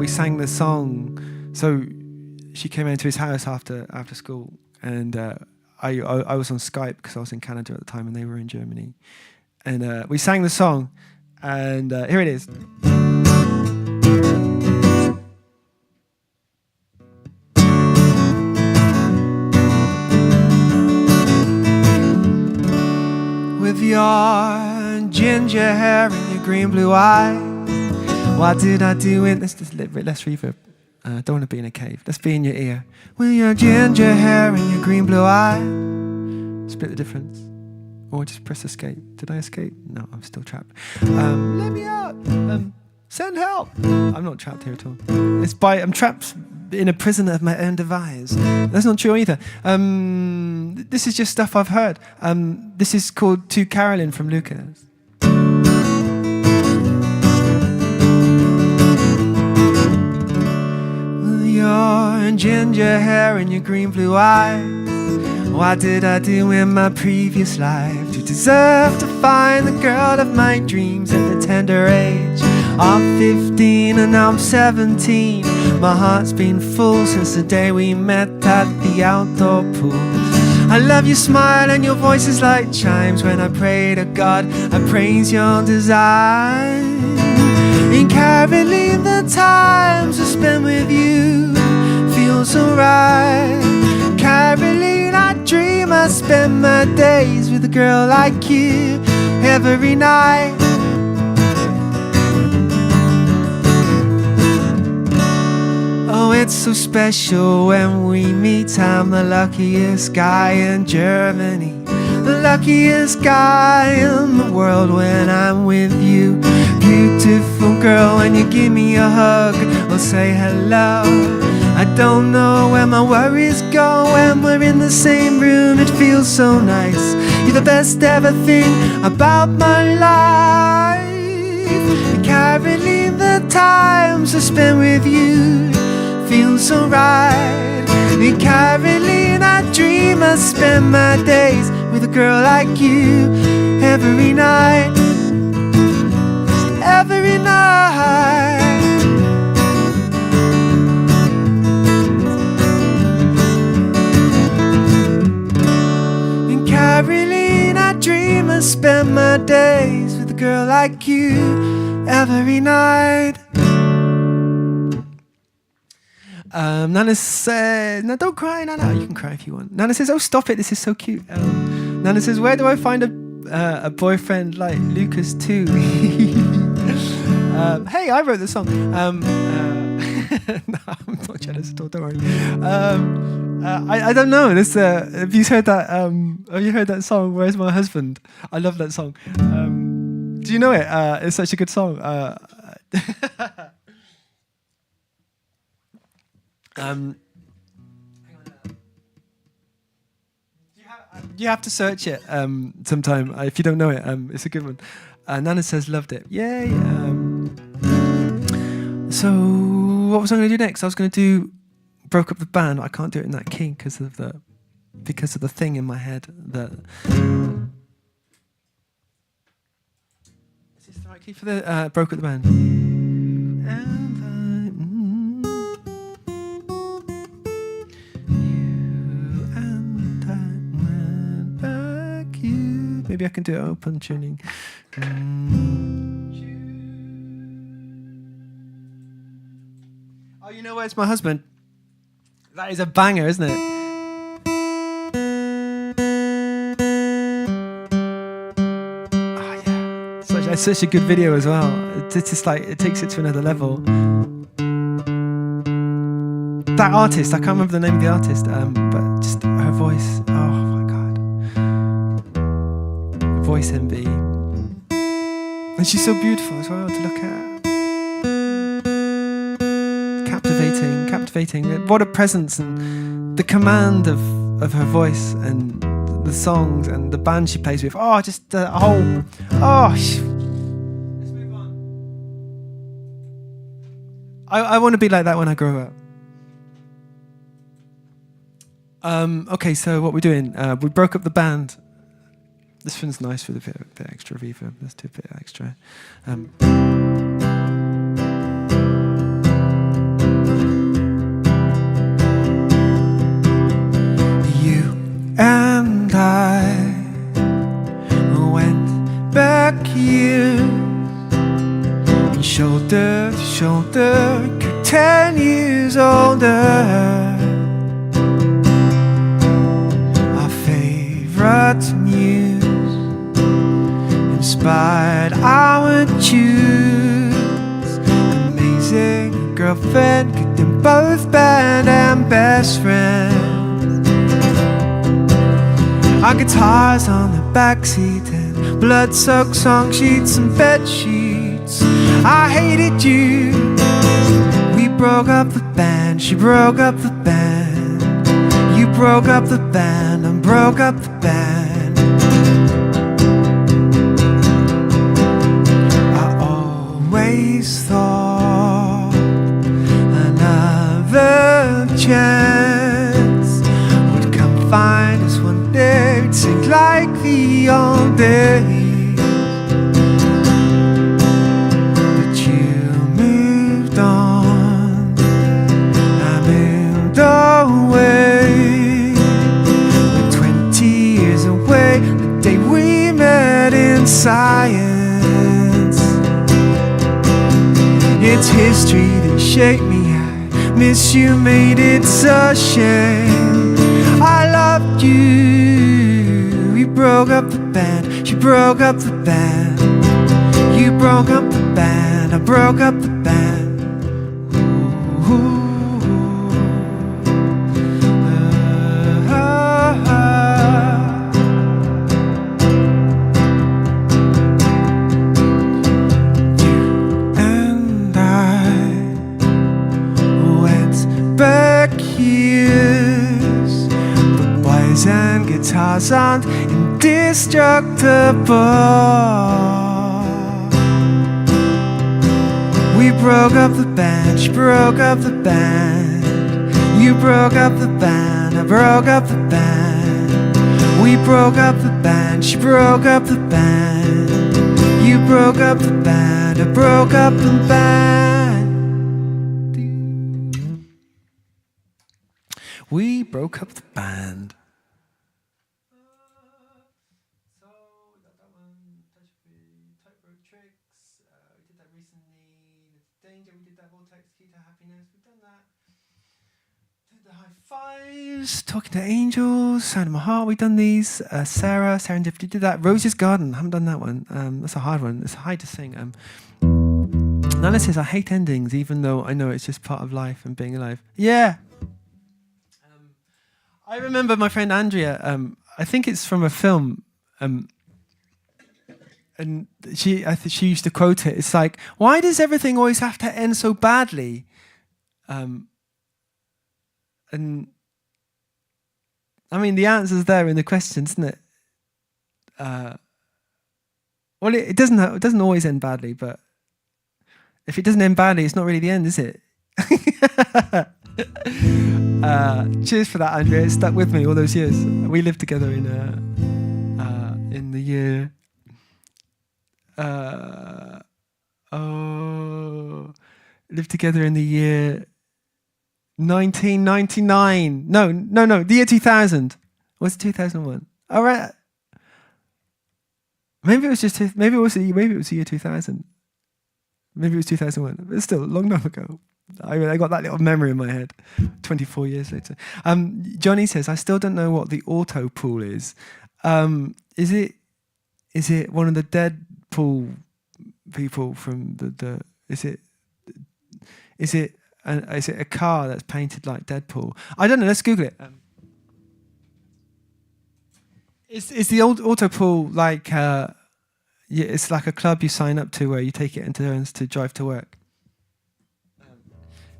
sang the song. So she came into his house after school, and I was on Skype because I was in Canada at the time and they were in Germany, and we sang the song, and here it is. With your ginger hair and your green blue eyes, what did I do in... Let's reverb. Don't want to be in a cave. Let's be in your ear. With your ginger hair and your green blue eyes. Split the difference. Or just press escape. Did I escape? No, I'm still trapped. Let me out. Send help. I'm not trapped here at all. I'm trapped in a prison of my own device. That's not true either. This is just stuff I've heard. This is called To Carolyn from Lucas. With your ginger hair and your green blue eyes, what did I do in my previous life to deserve to find the girl of my dreams at the tender age of 15? And now I'm 17. My heart's been full since the day we met at the outdoor pool. I love your smile and your voice is like chimes. When I pray to God, I praise your design. In Caroline, the times I spend with you feel so right. Caroline, I dream I spend my days with a girl like you every night. Oh, it's so special when we meet. I'm the luckiest guy in Germany. the luckiest guy in the world when I'm with you. Beautiful girl, when you give me a hug or say hello, I don't know where my worries go when we're in the same room. It feels so nice. You're the best ever thing about my life. And Caroline, the times I spent with you feel so right. And Caroline, I dream I spend my days with a girl like you every night, every night. And Caroline, I dream I spend my days with a girl like you every night. Nana says, no, don't cry, Nana. You can cry if you want. Nana says, oh, stop it, this is so cute. Nana says, where do I find a boyfriend like Lucas too? Hey, I wrote the song. No, I'm not jealous at all, don't worry. I don't know. This, have you heard that? Have you heard that song, Where's My Husband? I love that song. Do you know it? It's such a good song. You have to search it sometime if you don't know it. It's a good one. Nana says loved it. Yay! So what was I going to do next? I was going to do Broke Up the Band. I can't do it in that key because of the thing in my head. Is this the right key for the Broke Up the Band? Maybe I can do it open tuning. Oh, you know Where's My Husband? That is a banger, isn't it? Oh, yeah. It's such a good video as well. It's just like, it takes it to another level. That artist, I can't remember the name of the artist, but just her voice, oh my God. Voice envy. And she's so beautiful as well to look at. Captivating. What a presence, and the command of her voice and the songs and the band she plays with. Oh, just the whole. Oh. Let's move on. I want to be like that when I grow up. Okay, so what we're doing? We broke up the band. This one's nice with a bit extra reverb. Let's do a bit extra. You and I went back years, shoulder to shoulder, 10 years older. Our favorite news inspired our tunes. Amazing girlfriend, kept them both band and best friends. Our guitars on the backseat and blood-soaked song sheets and bed sheets. I hated you. We broke up the band, she broke up the band. You broke up the band and broke up the band. Always thought another chance would come find us one day. We'd sing like the old days, but you moved on, I moved away. We're 20 years away, the day we met in science. It's history that shaped me. I miss you, made it a shame. I loved you. We broke up the band, she broke up the band. You broke up the band, I broke up the band. Ooh. and guitars aren't indestructible. We broke up the band, she broke up the band. You broke up the band, I broke up the band. We broke up the band, she broke up the band. You broke up the band, I broke up the band. We broke up the band. So we got that one. Tightrope tricks. We did that recently. Danger. We did that vortex. Key to happiness. We've done that. Did the high fives. Talking to angels. Sound of my heart. We've done these. Sarah. Serendipity did that. Rose's Garden. Haven't done that one. That's a hard one. It's hard to sing. Nana says I hate endings, even though I know it's just part of life and being alive. Yeah. I remember my friend Andrea, I think it's from a film, and I think she used to quote it. It's like, why does everything always have to end so badly? And I mean, the answer's there in the question, isn't it? Well, it doesn't always end badly, but if it doesn't end badly, it's not really the end, is it? Cheers for that, Andrea. It stuck with me all those years. We lived together in the year. Lived together in the year 1999. No. The year 2000. What's 2001? All right. Maybe it was the year 2000. Maybe it was 2001. But it's still a long time ago. I got that little memory in my head 24 years later. Johnny says, I still don't know what the auto pool is. Is it one of the Deadpool people from the is it a car that's painted like Deadpool? I don't know, let's Google it. Is the old auto pool like it's like a club you sign up to where you take it in turns to drive to work?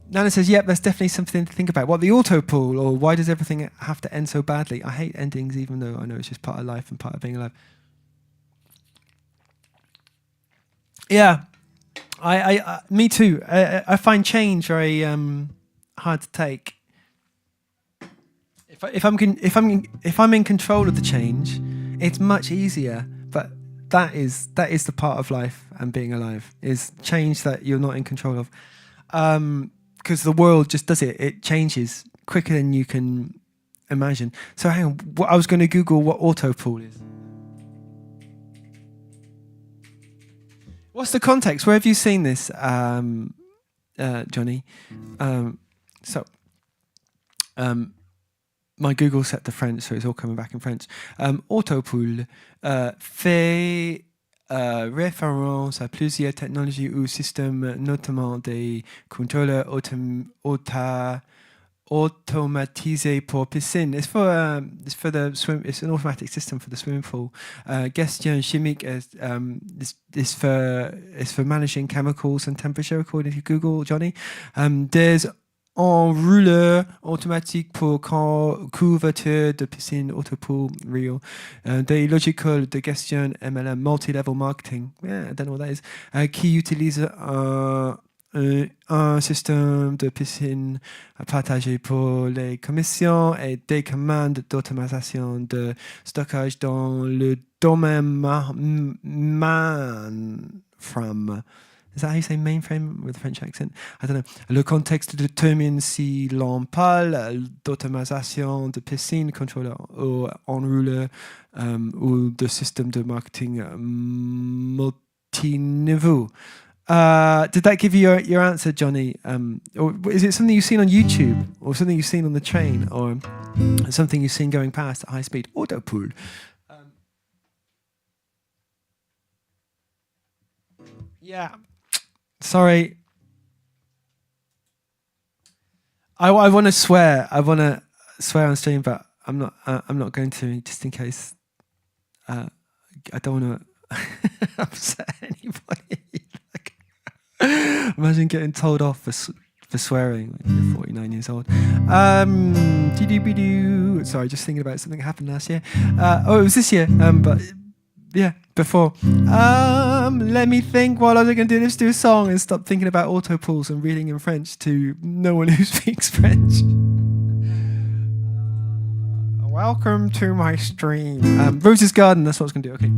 Nana says, yep, that's definitely something to think about. What, the auto pool, or why does everything have to end so badly? I hate endings, even though I know it's just part of life and part of being alive. Yeah, me too. I find change very hard to take. If I'm in control of the change, it's much easier. But that is the part of life and being alive, is change that you're not in control of. Because the world just does it. It changes quicker than you can imagine. So hang on, I was going to Google what auto pool is. What's the context? Where have you seen this, Johnny? My Google set to French, so it's all coming back in French. Auto pool fait référence à plusieurs technologies ou systèmes, notamment des contrôleurs automatisés pour piscine. It's for the swim. It's an automatic system for the swimming pool. Gestion chimique is for managing chemicals and temperature, according to Google, Johnny. There's enrouleur automatique pour couverture de piscine, autopool, real. Des logiciels de gestion MLM, multi-level marketing. Yeah, I don't know what that is. Qui utilise un système de piscine partagé pour les commissions et des commandes d'automatisation de stockage dans le domaine mainframe. Is that how you say mainframe with a French accent? I don't know. Le contexte détermine si l'on parle d'automatisation de piscine, contrôleur ou enrouleur ou de système de marketing multiniveau. Did that give you your answer, Johnny? Or is it something you've seen on YouTube, or something you've seen on the train, or something you've seen going past at high speed? Auto pool. Yeah. Sorry. I want to swear. I want to swear on stream, but I'm not. I'm not going to, just in case. I don't want to upset anybody. Imagine getting told off for for swearing when you're 49 years old. Sorry, just thinking about something that happened last year. Oh, it was this year, but yeah, before. Let me think what I was going to do. Let's do a song and stop thinking about auto pools and reading in French to no one who speaks French. Welcome to my stream. Rose's Garden, that's what I was going to do. Okay.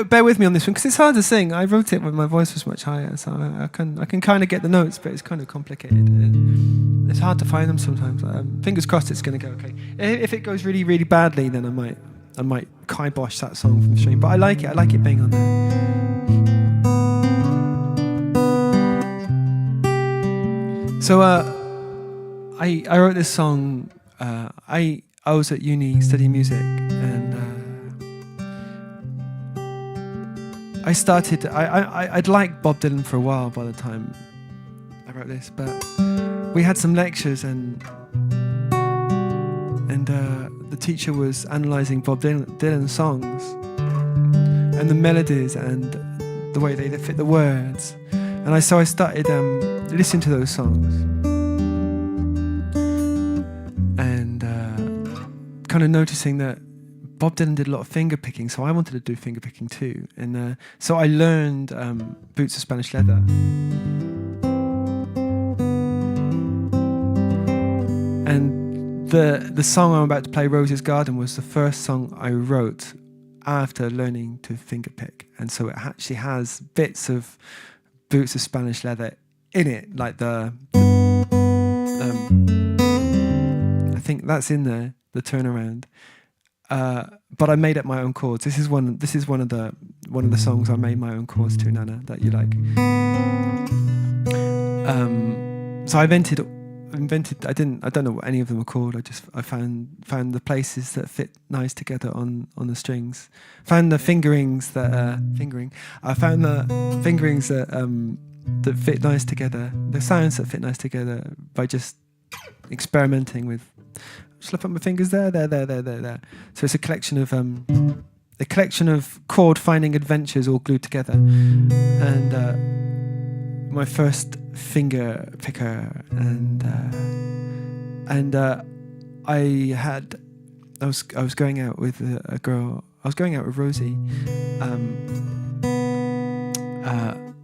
Bear with me on this one because it's hard to sing. I wrote it when my voice was much higher, so I can kind of get the notes, but it's kind of complicated. It's hard to find them sometimes. Fingers crossed it's going to go okay. If it goes really, really badly, then I might kibosh that song from the stream. But I like it. I like it being on there. So I wrote this song. I was at uni studying music, and I started. I'd liked Bob Dylan for a while by the time I wrote this, but we had some lectures, and the teacher was analysing Bob Dylan songs and the melodies and the way they fit the words, and I started listening to those songs and kind of noticing that Bob Dylan did a lot of finger picking, so I wanted to do finger picking too. And so I learned Boots of Spanish Leather. And the song I'm about to play, Rose's Garden, was the first song I wrote after learning to finger pick. And so it actually has bits of Boots of Spanish Leather in it, like I think that's in there, the turnaround. But I made up my own chords. This is one of the songs I made my own chords to, Nana, that you like. So I invented. I don't know what any of them are called. I found the places that fit nice together on the strings. Found the fingerings that I found the fingerings that fit nice together. The sounds that fit nice together by just experimenting with. Just put my fingers there. So it's a collection of chord finding adventures all glued together. And my first finger picker, and I was going out with a girl. I was going out with Rosie,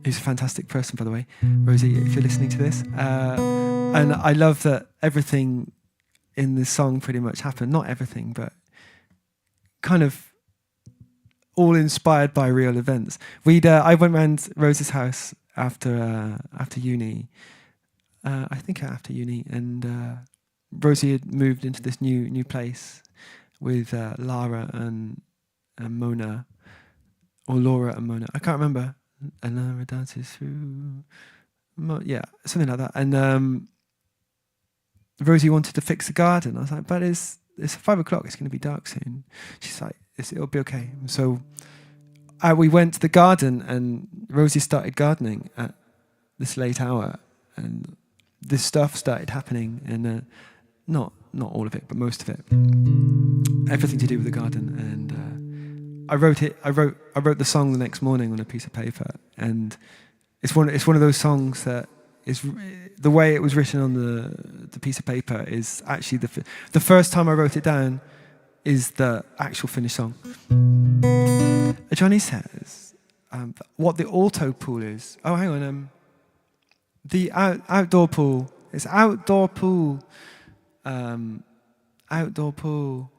who's a fantastic person, by the way. Rosie, if you're listening to this, and I love that everything in this song pretty much happened. Not everything, but kind of all inspired by real events. I went round Rose's house after uni. I think after uni, and Rosie had moved into this new place with Lara and Mona, or Laura and Mona. I can't remember. And Lara dances through, yeah, something like that. And Rosie wanted to fix the garden. I was like, but it's 5 o'clock. It's going to be dark soon. She's like, it'll be okay. So we went to the garden, and Rosie started gardening at this late hour, and this stuff started happening, and not all of it, but most of it. Everything to do with the garden, and I wrote the song the next morning on a piece of paper, and it's one of those songs that is the way it was written on the piece of paper is actually the first time I wrote it down is the actual finished song. Johnny says what the auto pool is. Oh, hang on. The outdoor pool. It's outdoor pool. Outdoor pool.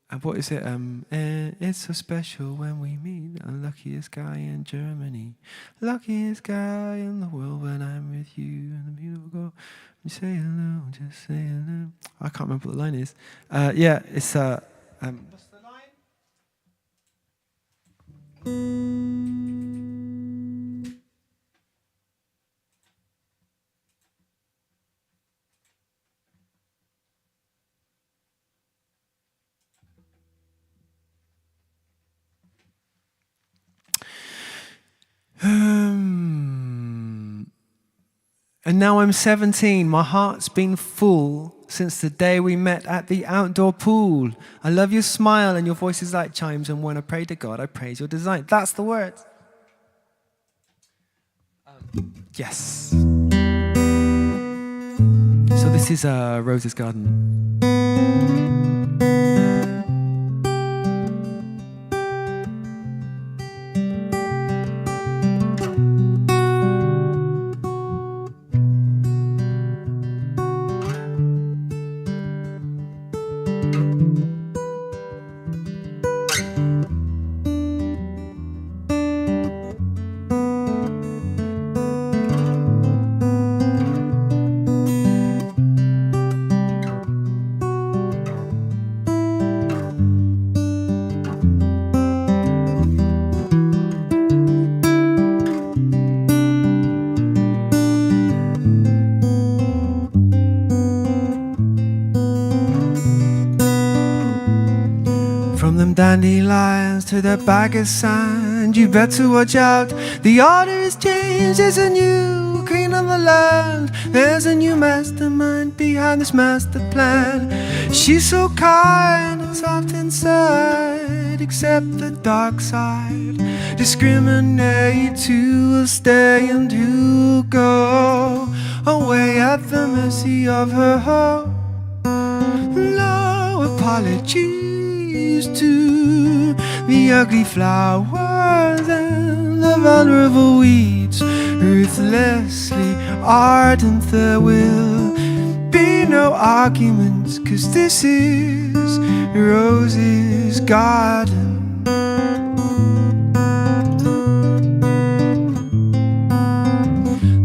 And what is it? It's so special when we meet. The luckiest guy in Germany. Luckiest guy in the world when I'm with you. And the beautiful girl. You say hello, just say hello. I can't remember what the line is. Yeah, it's what's the line? And now I'm 17, my heart's been full since the day we met at the outdoor pool. I love your smile and your voice is like chimes, and when I pray to God, I praise your design. That's the words. Yes. So this is Rose's Garden. From them dandelions to that bag of sand, you better watch out, the order has changed. There's a new queen on the land, there's a new mastermind behind this master plan. She's so kind and soft inside, except the dark side. Discriminate who will stay and who will go away at the mercy of her heart. No apologies to the ugly flowers and the vulnerable weeds. Ruthlessly ardent there will be no arguments, 'cause this is Rose's garden.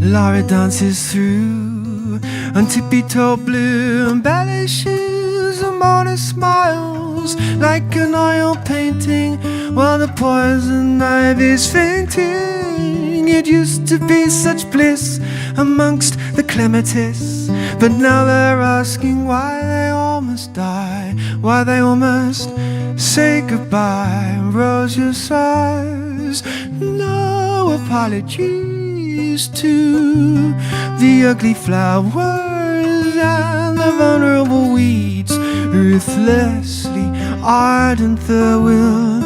Laura dances through on tippy-toe blue and ballet shoes, and Mona smiles like an oil painting while the poison ivy's fainting. It used to be such bliss amongst the clematis, but now they're asking why they all must die, why they all must say goodbye. Rose your sighs, no apologies to the ugly flowers and the vulnerable weeds. Ruthlessly ardent there will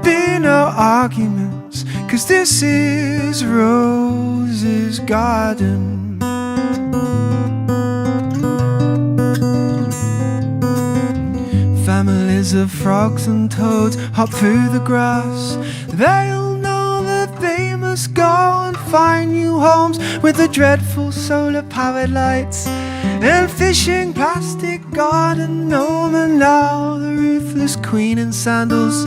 be no arguments, 'cause this is Rose's garden. Families of frogs and toads hop through the grass. They'll know that they must go and find new homes with the dreadful solar-powered lights and fishing plastic garden gnome. And now the ruthless queen in sandals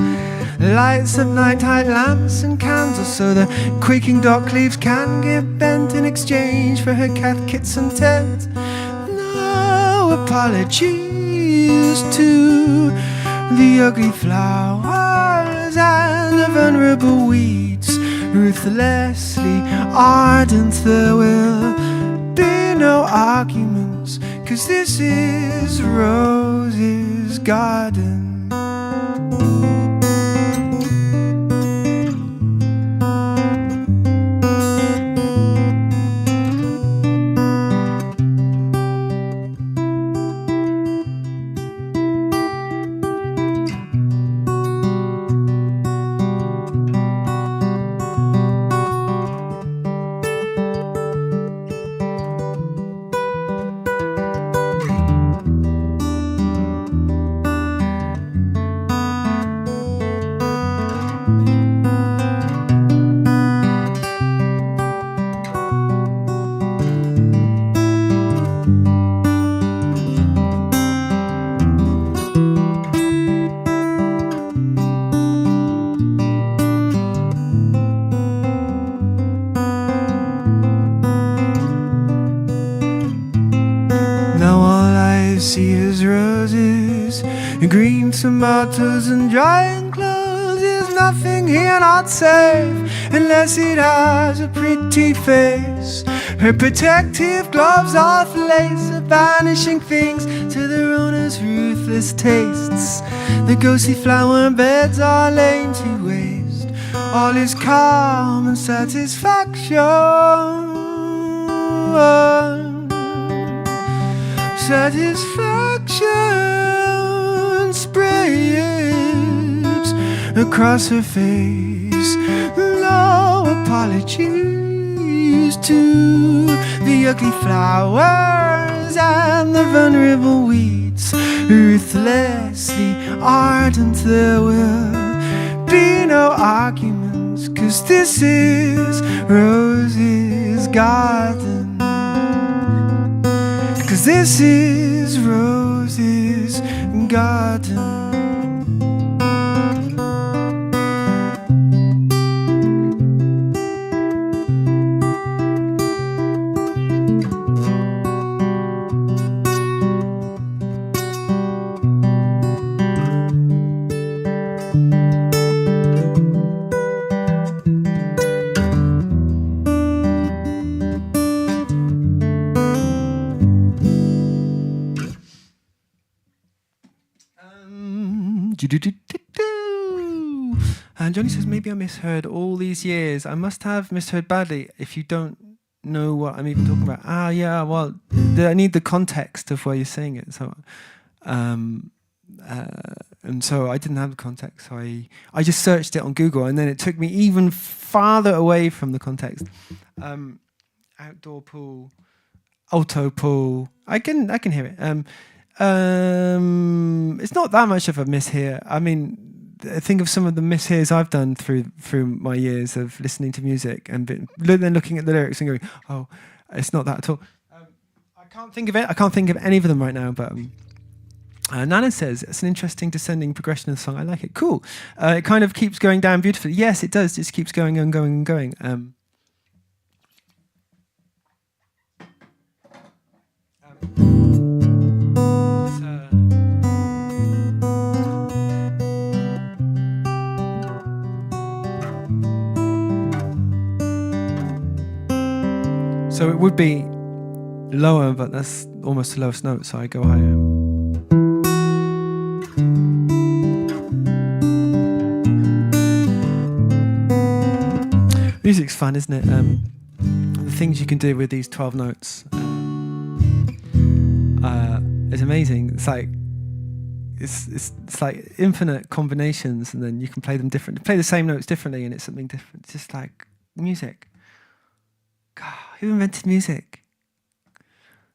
lights up night-tide lamps and candles, so the quaking dock leaves can get bent in exchange for her cat, kits and tent. No apologies to the ugly flowers and the vulnerable weeds. Ruthlessly ardent there will be no arguments, 'cause this is Rose's garden. See his roses, green tomatoes and drying clothes. There's nothing here not safe unless it has a pretty face. Her protective gloves off lace are banishing things to their owner's ruthless tastes. The ghostly flower beds are laid to waste. All is calm and satisfaction. satisfaction spreads across her face. No apologies to the ugly flowers and the vulnerable weeds. Ruthlessly ardent, there will be no arguments, 'cause this is Rose's garden. 'Cause this is Rose's garden. And Johnny says, maybe I misheard all these years. I must have misheard badly if you don't know what I'm even talking about. Ah, yeah, well, I need the context of where you're saying it. So, and so I didn't have the context. So I just searched it on Google, and then it took me even farther away from the context. Outdoor pool, alto pool. I can hear it. It's not that much of a mishear. I mean, think of some of the mishears I've done through my years of listening to music and then looking at the lyrics and going, "Oh, it's not that at all." I can't think of it. I can't think of any of them right now. But Nana says it's an interesting descending progression of the song. I like it. Cool. It kind of keeps going down beautifully. Yes, it does. It just keeps going and going and going. So it would be lower, but that's almost the lowest note, so I go higher. Music's fun, isn't it? The things you can do with these 12 notes is amazing. It's like it's like infinite combinations, and then you can play them different. Play the same notes differently, and it's something different. It's just like music. God, who invented music?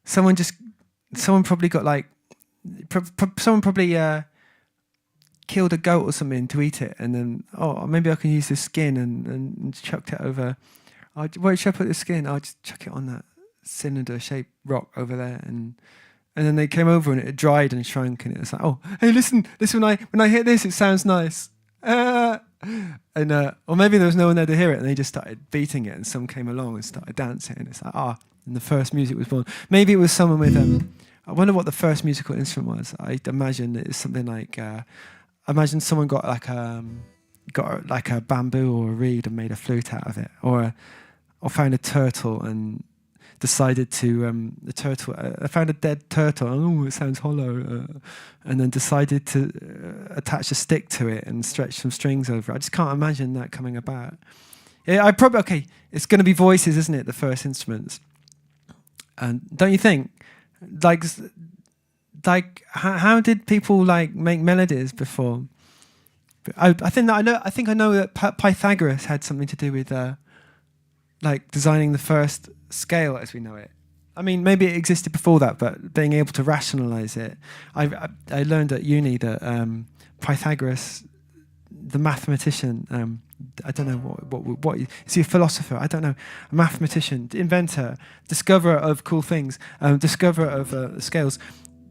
Someone probably got like, someone probably killed a goat or something to eat it, and then, oh, maybe I can use the skin and chucked it over. Where should I put the skin? I'll just chuck it on that cylinder-shaped rock over there, and then they came over and it had dried and shrunk, and it was like, oh, hey, listen, when I hit this, it sounds nice. And or maybe there was no one there to hear it, and they just started beating it, and someone came along and started dancing, and it's like, and the first music was born. Maybe it was someone with I wonder what the first musical instrument was. I imagine it's something like imagine someone got like a bamboo or a reed and made a flute out of it, or found a turtle and decided to I found a dead turtle. Oh, it sounds hollow, and then decided to attach a stick to it and stretch some strings over it. I just can't imagine that coming about. Yeah, it's going to be voices, isn't it? The first instruments, and don't you think? Like how did people like make melodies before? I think I know that Pythagoras had something to do with like designing the first scale as we know it. I mean, maybe it existed before that, but being able to rationalize it. I learned at uni that Pythagoras, the mathematician, I don't know what is he a philosopher? I don't know. A mathematician, inventor, discoverer of cool things, discoverer of scales.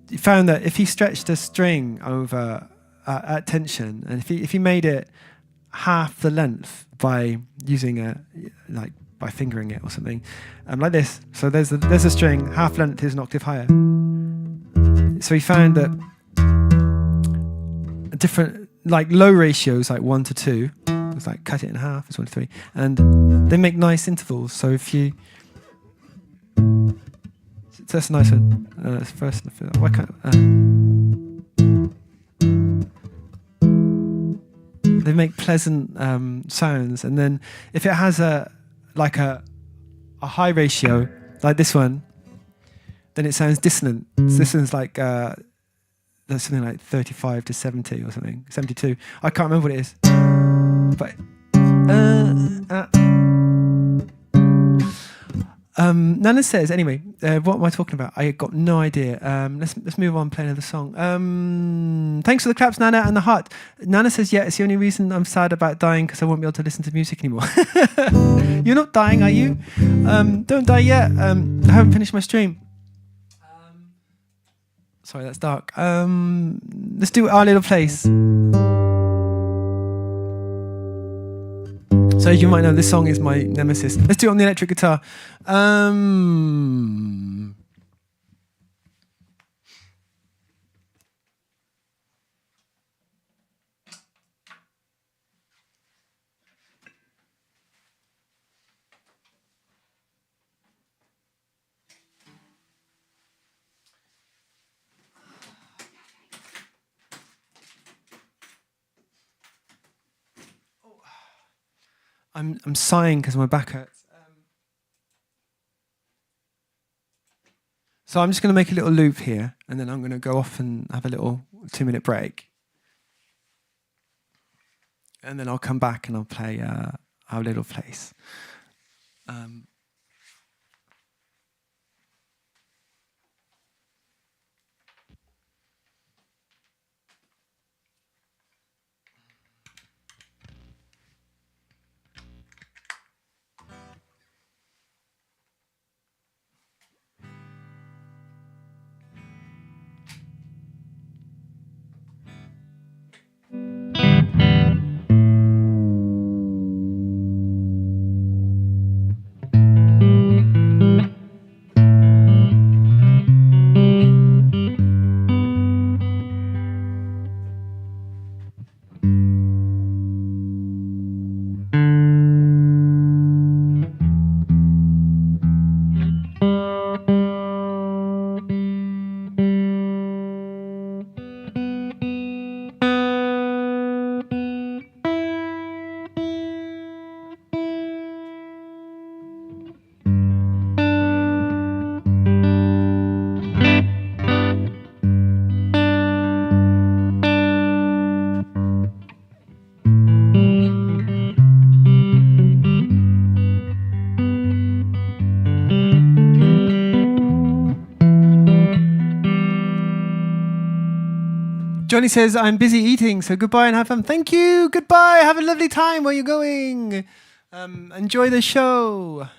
He found that if he stretched a string over at tension, and if he made it half the length by using by fingering it or something, like this. So there's a string, half length is an octave higher. So he found that different, like low ratios, like 1 to 2, it's like cut it in half, it's 1 to 3, and they make nice intervals. So if you, that's a nice one. First, why can't? They make pleasant sounds, and then if it has a high ratio like this one, then it sounds dissonant. Dissonant's like that's something like 35 to 70 or something, 72. I can't remember what it is. But Nana says, anyway, what am I talking about? I got no idea. Let's move on, play another song. Thanks for the claps, Nana, and the heart. Nana says, yeah, it's the only reason I'm sad about dying, because I won't be able to listen to music anymore. You're not dying, are you? Don't die yet. I haven't finished my stream. Sorry, that's dark. Let's do Our Little Place. So as you might know, this song is my nemesis. Let's do it on the electric guitar. I'm sighing because my back hurts. So I'm just going to make a little loop here, and then I'm going to go off and have a little 2-minute break. And then I'll come back and I'll play Our Little Place. Johnny says, I'm busy eating, so goodbye and have fun. Thank you. Goodbye. Have a lovely time where you're going. Enjoy the show.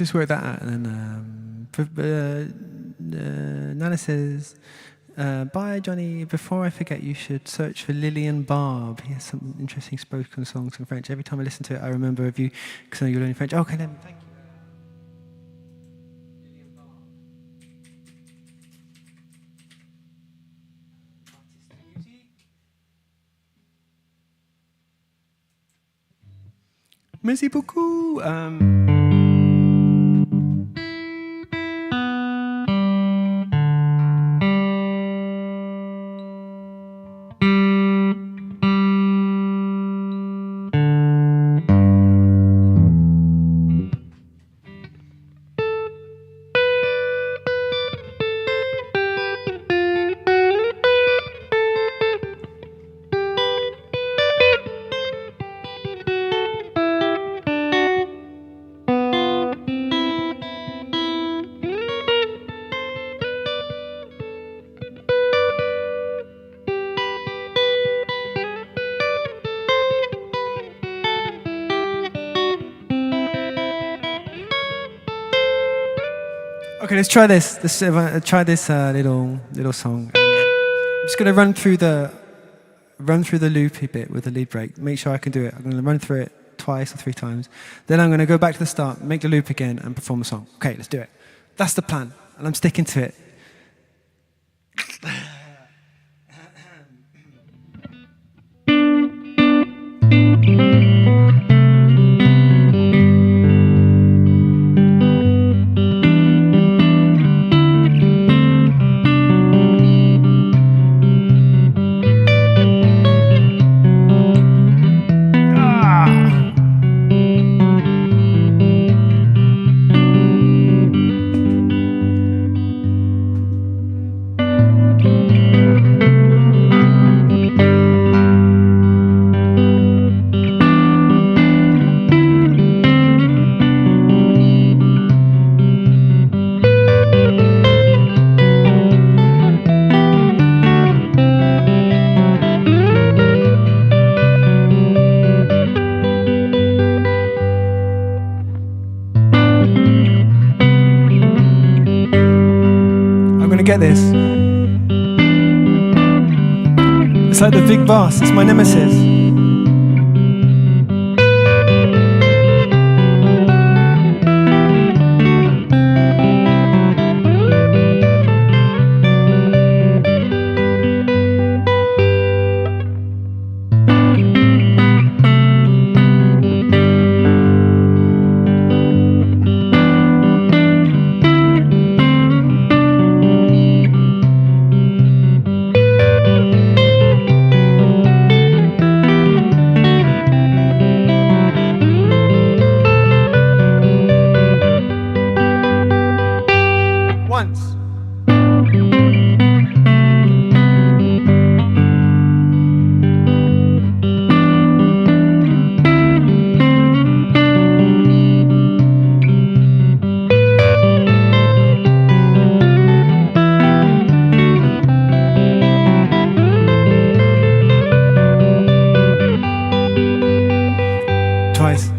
just work that out. And then Nana says, bye, Johnny. Before I forget, you should search for Lillian Barb. He has some interesting spoken songs in French. Every time I listen to it, I remember of you because I know you're learning French. Okay, then, thank you. Lillian Barb. Artist music. Merci beaucoup. Okay, let's try this. Try this little song. I'm just going to run through the loopy bit with the lead break. Make sure I can do it. I'm going to run through it twice or 3 times. Then I'm going to go back to the start, make the loop again, and perform a song. Okay, let's do it. That's the plan, and I'm sticking to it. Get this. It's like the big boss, it's my nemesis. Twice.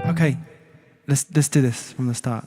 Okay, let's do this from the start.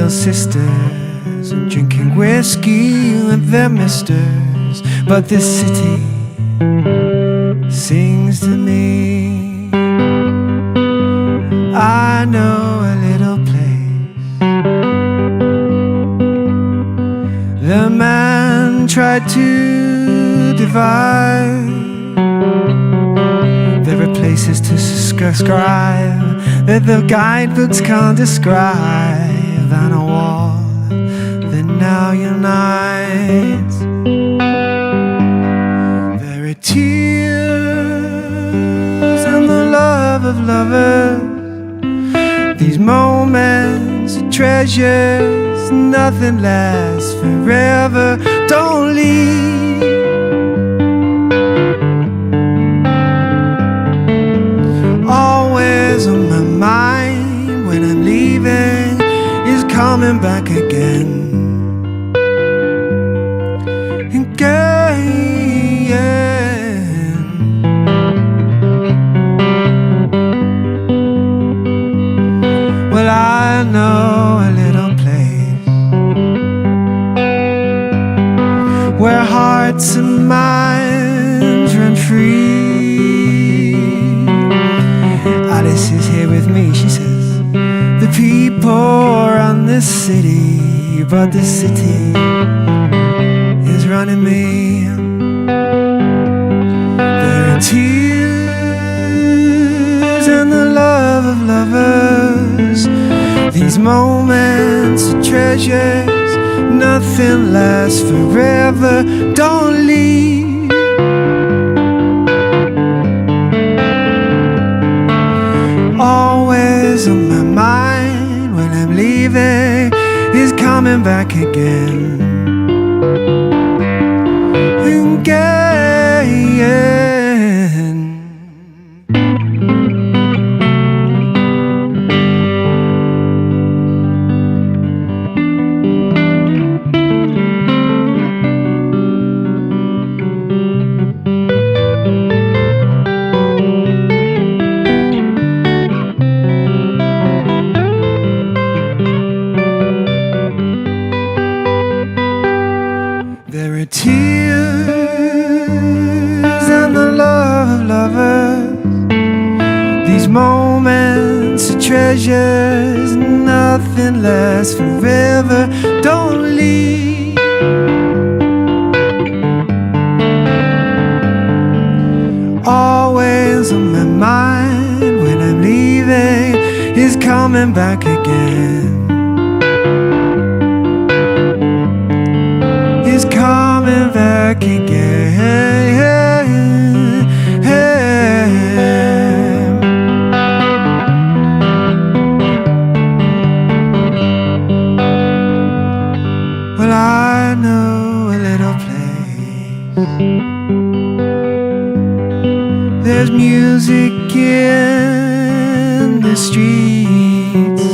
little sisters and drinking whiskey with their misters. But this city sings to me. I know a little place the man tried to divide. There are places to subscribe that the guidebooks can't describe, and a wall that now unites. There are tears and the love of lovers. These moments are treasures, nothing lasts forever. Don't leave. Always on my mind when I'm leaving is coming back again. Well, I know a little place where hearts and minds run free. Alice is here with me, she says. The people run this city, but the city is running me. There are tears and the love of lovers. These moments are treasures, nothing lasts forever. Don't leave. Always on my mind when I'm leaving is coming back again. There are tears and the love of lovers. These moments are treasures, nothing lasts forever. Don't leave. Always on my mind when I'm leaving is coming back again. Is coming back again. Well, I know a little place. There's music in the streets.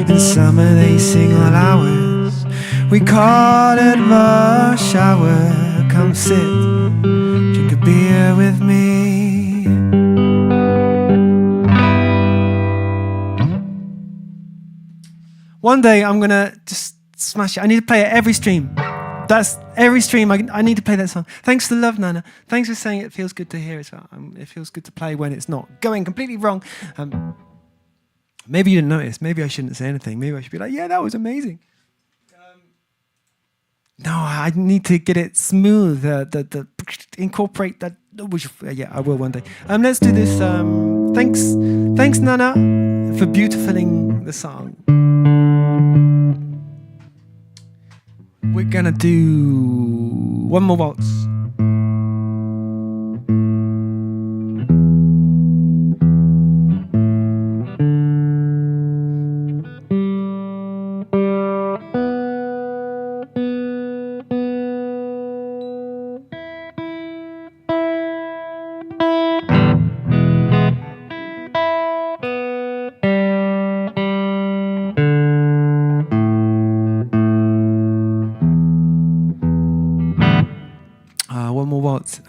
In summer they sing all hours. We call it rush hour. Come sit, drink a beer with me. One day I'm gonna just smash it. I need to play it every stream. That's every stream. I need to play that song. Thanks for the love, Nana. Thanks for saying it feels good to hear as well. It feels good to play when it's not going completely wrong. Maybe you didn't notice. Maybe I shouldn't say anything. Maybe I should be like, yeah, that was amazing. No, I need to get it smooth. Incorporate that. Which, yeah, I will one day. Let's do this. Thanks, Nana, for beautifuling the song. We're gonna do one more waltz.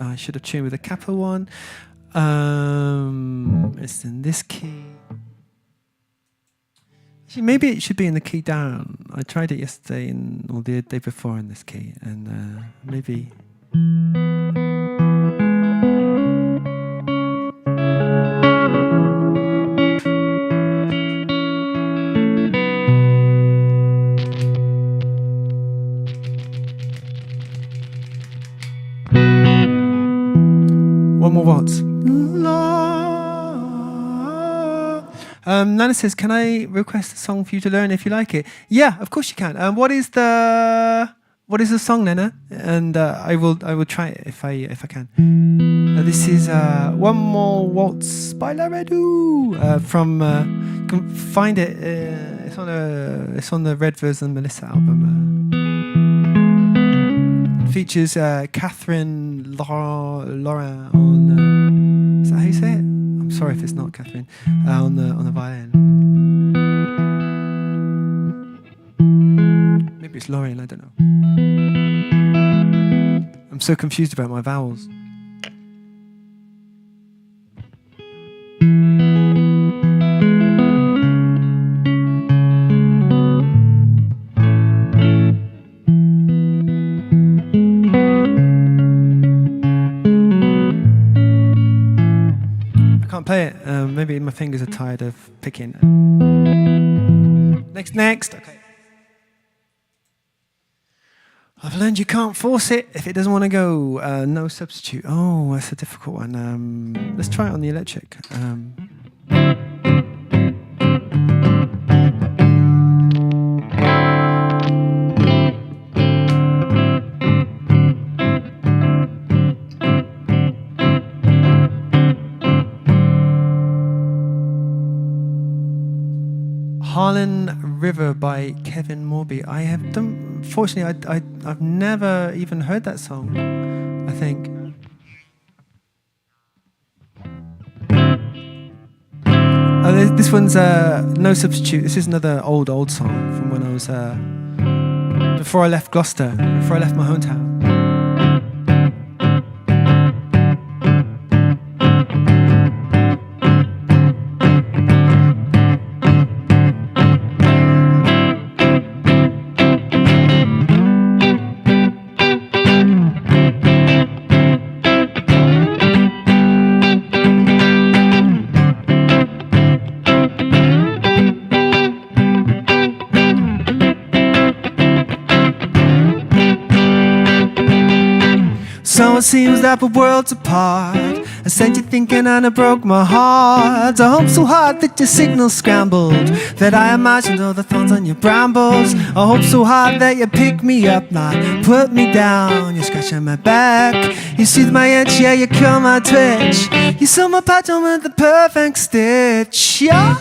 I should have tuned with a Kappa one. It's in this key. Maybe it should be in the key down. I tried it yesterday or the day before in this key, and maybe. One more waltz. Nana says, can I request a song for you to learn if you like it? Yeah, of course you can. What is the song, Nana? And I will try it if I can. This is One More Waltz by LaRedoux from. You can find it. It's on the Red version Melissa album. It features Catherine Laura on. Is that how you say it? I'm sorry if it's not Catherine, on the violin. Maybe it's Lauren, I don't know. I'm so confused about my vowels. Play it. Maybe my fingers are tired of picking. Next. Okay. I've learned you can't force it if it doesn't want to go. No substitute. Oh, that's a difficult one. Let's try it on the electric. Harlan River by Kevin Morby. I have done. Fortunately, I've never even heard that song. I think. This one's No Substitute. This is another old song from when I was before I left Gloucester, before I left my hometown. So it seems that we're worlds apart. I sent you thinking and it broke my heart. I hope so hard that your signal's scrambled, that I imagined all the thorns on your brambles. I hope so hard that you pick me up, not put me down. You're scratching my back, you soothe my itch, yeah, you kill my twitch. You sew my pattern with the perfect stitch, yeah.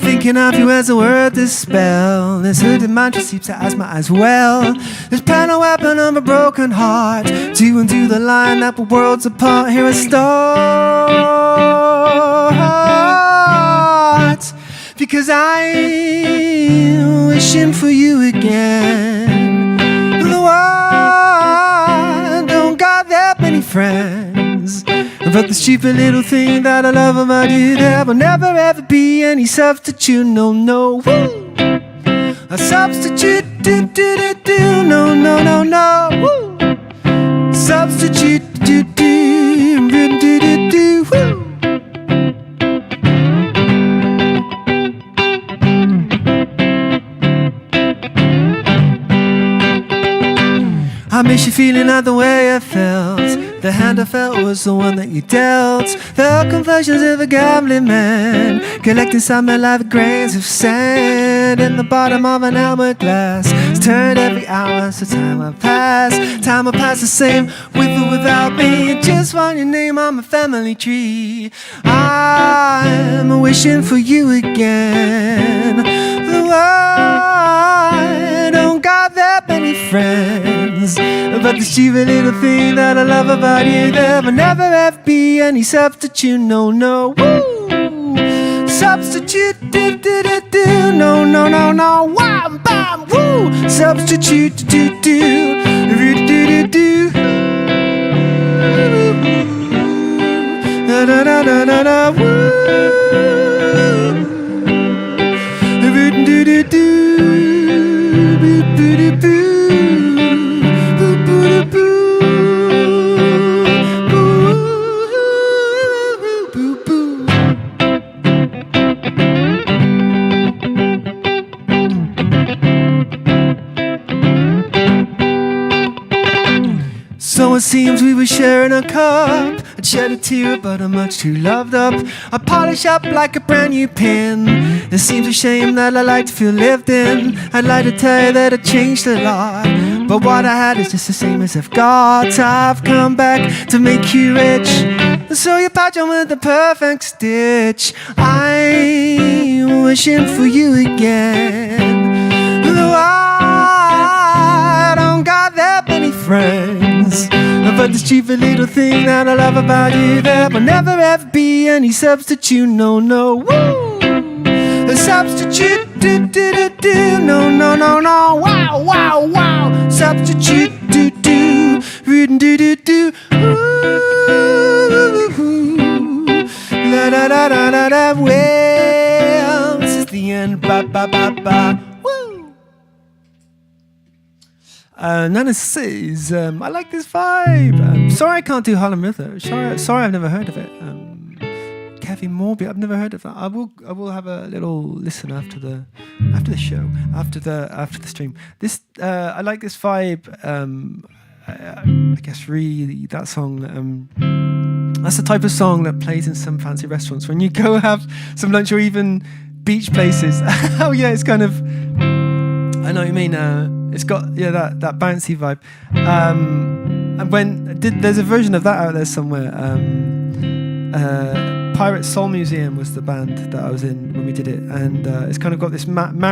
Thinking of you as a word to spell. This hooded mantra seeps to asthma as well. This pen a weapon of a broken heart, to undo the line that we're worlds apart. Here I start, because I'm wishing for you again. Though I don't got that many friends, but the stupid little thing that I love about you, there will never ever be any substitute, no, woo. A substitute, no, woo. Substitute, woo. I miss you feeling like the way I felt. The hand I felt was the one that you dealt. The confessions of a gambling man, collecting some alive grains of sand in the bottom of an hourglass. It's turned every hour, so time will pass. Time will pass the same with or without me. Just want your name on my family tree. I'm wishing for you again. Though I don't got that many friends, but the stupid little thing that I love about you, there will never ever be any substitute, no, woo. Substitute, no, wham, bam, woo. Substitute, So it seems we were sharing a cup. I'd shed a tear, but I'm much too loved up. I polish up like a brand new pin. It seems a shame that I like to feel lived in. I'd like to tell you that I changed a lot, but what I had is just the same as I've got. I've come back to make you rich, so you patch on with the perfect stitch. I'm wishing for you again, though I don't got that many friends. But this stupid little thing that I love about you, there will never ever be any substitute. No, no, woo! A substitute, do do do do. No, no, no, no. Wow, wow, wow. Substitute, do do, do do do do. La da da da da da. Well, this is the end. Ba ba ba ba. Nana says, I like this vibe. Sorry I can't do Harlem Rhythm. Sorry I've never heard of it. Kevin Morby, I've never heard of that. I will have a little listen after the show, after the stream. This I like this vibe. I guess really that song. That's the type of song that plays in some fancy restaurants when you go have some lunch or even beach places. Oh yeah, it's kind of. I know what you mean. It's got that bouncy vibe. And there's a version of that out there somewhere. Pirate Soul Museum was the band that I was in when we did it, and it's kind of got this mariachi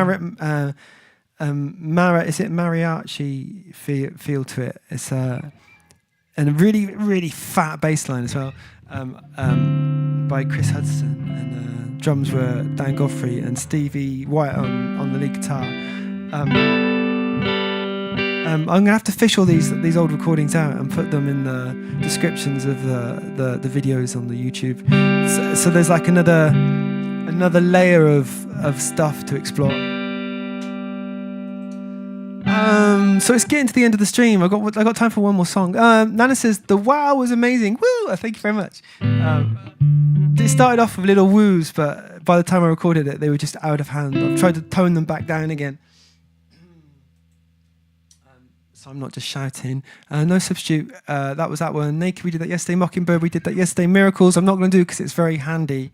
feel to it. It's and a really really fat bass line as well, by Chris Hudson, and drums were Dan Godfrey and Stevie White on the lead guitar. I'm gonna have to fish all these old recordings out and put them in the descriptions of the videos on the YouTube. So there's like another layer of stuff to explore. So it's getting to the end of the stream. I got time for one more song. Nana says the wow was amazing. Woo! Thank you very much. It started off with little woos, but by the time I recorded it, they were just out of hand. I've tried to tone them back down again. So I'm not just shouting. No substitute. That was that one. Naked, we did that yesterday. Mockingbird, we did that yesterday. Miracles, I'm not going to do because it's very handy.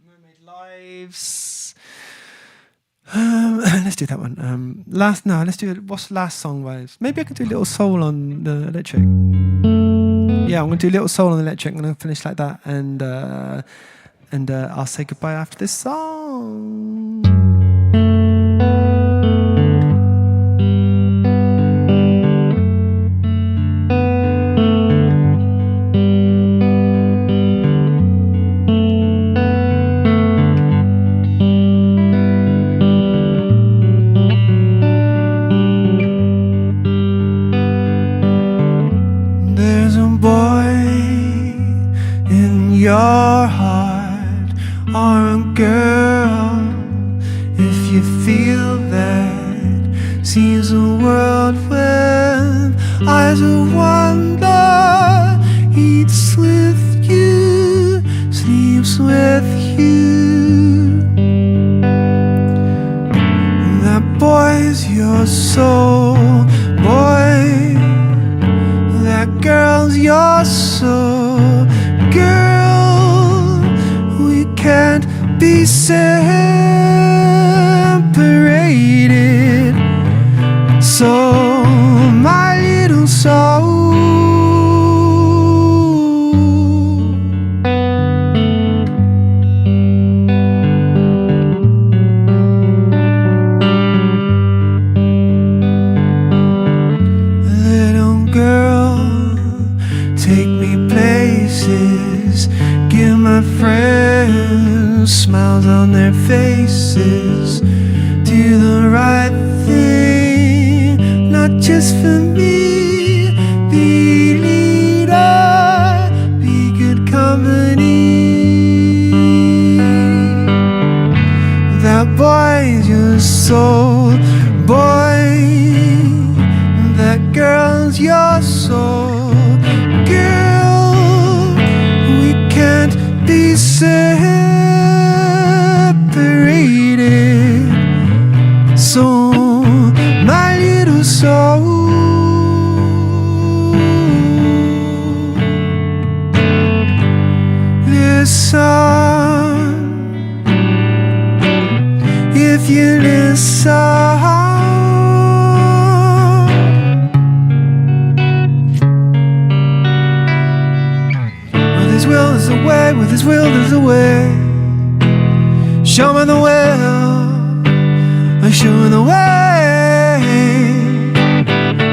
Mermaid Lives. Let's do that one. Let's do it. What's the last song, Wives? Maybe I can do a little soul on the electric. Yeah, I'm going to do a little soul on the electric. I'm going to finish like that, and I'll say goodbye after this song. Your heart, or a girl, if you feel that, sees a world with eyes of wonder, eats with you, sleeps with you. That boy's your soul, boy. That girl's your soul, girl. Can't be separated. So my little soul, little girl, take me places, give my friends smiles on their faces, do the right thing, not just for me. Be leader, be good boy, that girl's your soul. Girl, we can't be separated. So, my little soul, listen. If you listen, with His will there's a way, with His will there's a way. Show me the way, show me the way.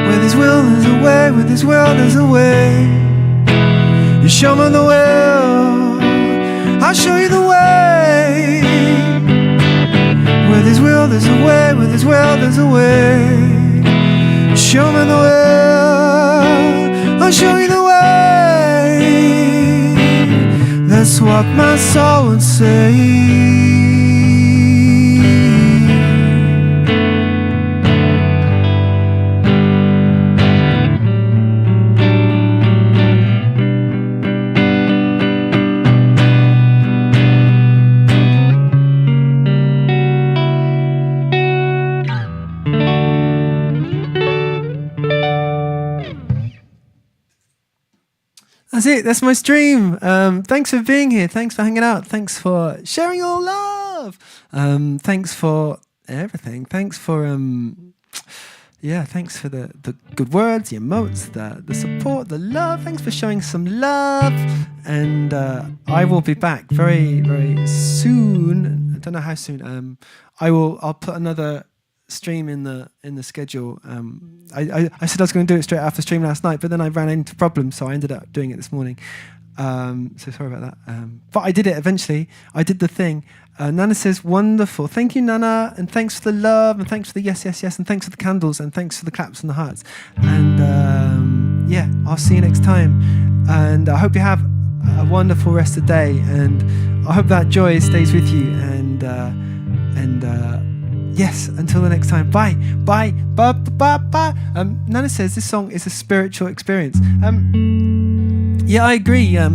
With His will there's a way, with His will there's a way. You show me the way, I'll show you the way. With His will there's a way, with His will there's a way. Show me the way, I'll show you the way. That's what my soul would say. That's it. That's my stream. Thanks for being here. Thanks for hanging out. Thanks for sharing your love. Thanks for everything. Thanks for thanks for the good words, the emotes, the support, the love. Thanks for showing some love. And I will be back very, very soon. I don't know how soon. I'll put another stream in the schedule. I said I was going to do it straight after stream last night, but then I ran into problems, so I ended up doing it this morning. So sorry about that. But I did it eventually. I did the thing. Nana says, wonderful. Thank you, Nana, and thanks for the love, and thanks for the yes, yes, yes, and thanks for the candles, and thanks for the claps and the hearts. And I'll see you next time. And I hope you have a wonderful rest of the day, and I hope that joy stays with you. And yes, until the next time. Bye. Bye. Bye. Bye. Bye. Nana says this song is a spiritual experience. Yeah, I agree. I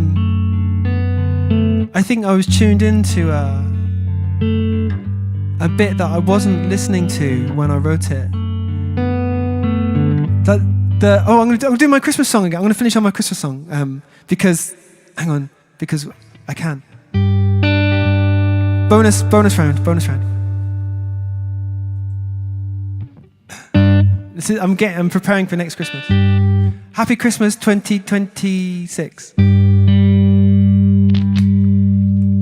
think I was tuned into a bit that I wasn't listening to when I wrote it. I'm going to do my Christmas song again. I'm going to finish on my Christmas song because I can. Bonus round. I'm preparing for next Christmas. Happy Christmas 2026.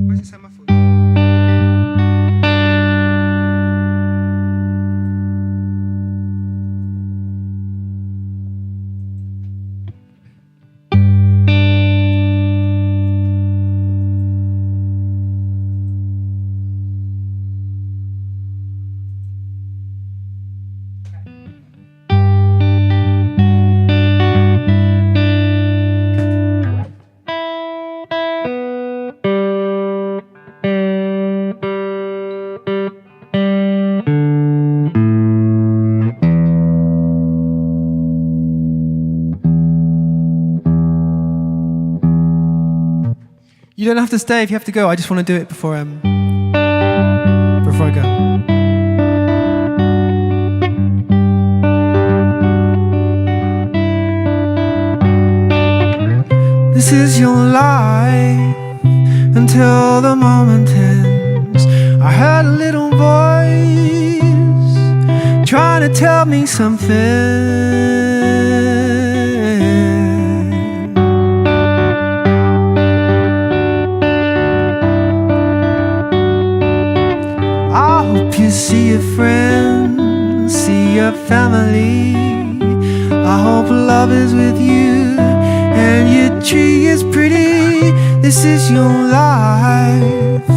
Where's the semaphore? You don't have to stay if you have to go. I just want to do it before I go. This is your life until the moment ends. I heard a little voice trying to tell me something. You see your friends, see your family. I hope love is with you and your tree is pretty. This is your life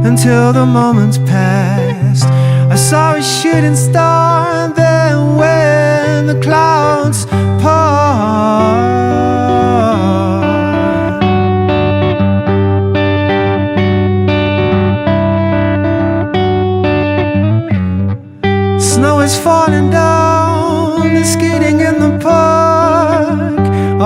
until the moment's past. I saw a shooting star, and then when the clouds part, snow is falling. falling down, the skating in the park.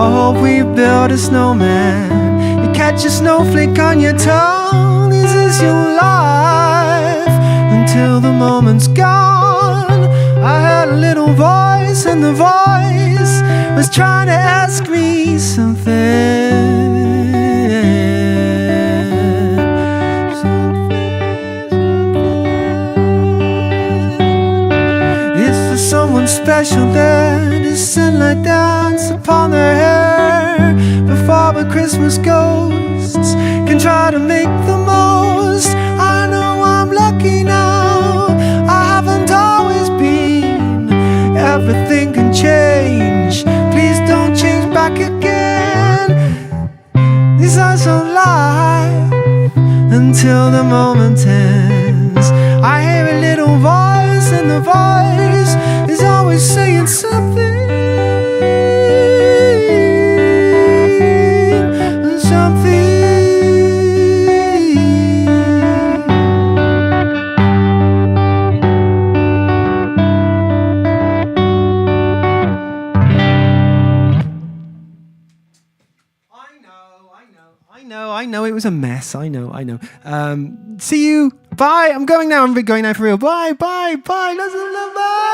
I hope we build a snowman. You catch a snowflake on your tongue. Is this your life? Until the moment's gone. I had a little voice, and the voice was trying to ask me something. Someone special there, the sunlight dance upon their hair. Before the Christmas ghosts can try to make the most. I know I'm lucky now, I haven't always been. Everything can change, please don't change back again. These eyes don't lie until the moment ends. I hear a little voice, and the voice is always saying something. I know, it was a mess. I know. See you. Bye. I'm going now. I'm going now for real. Bye. Lots of love. Bye.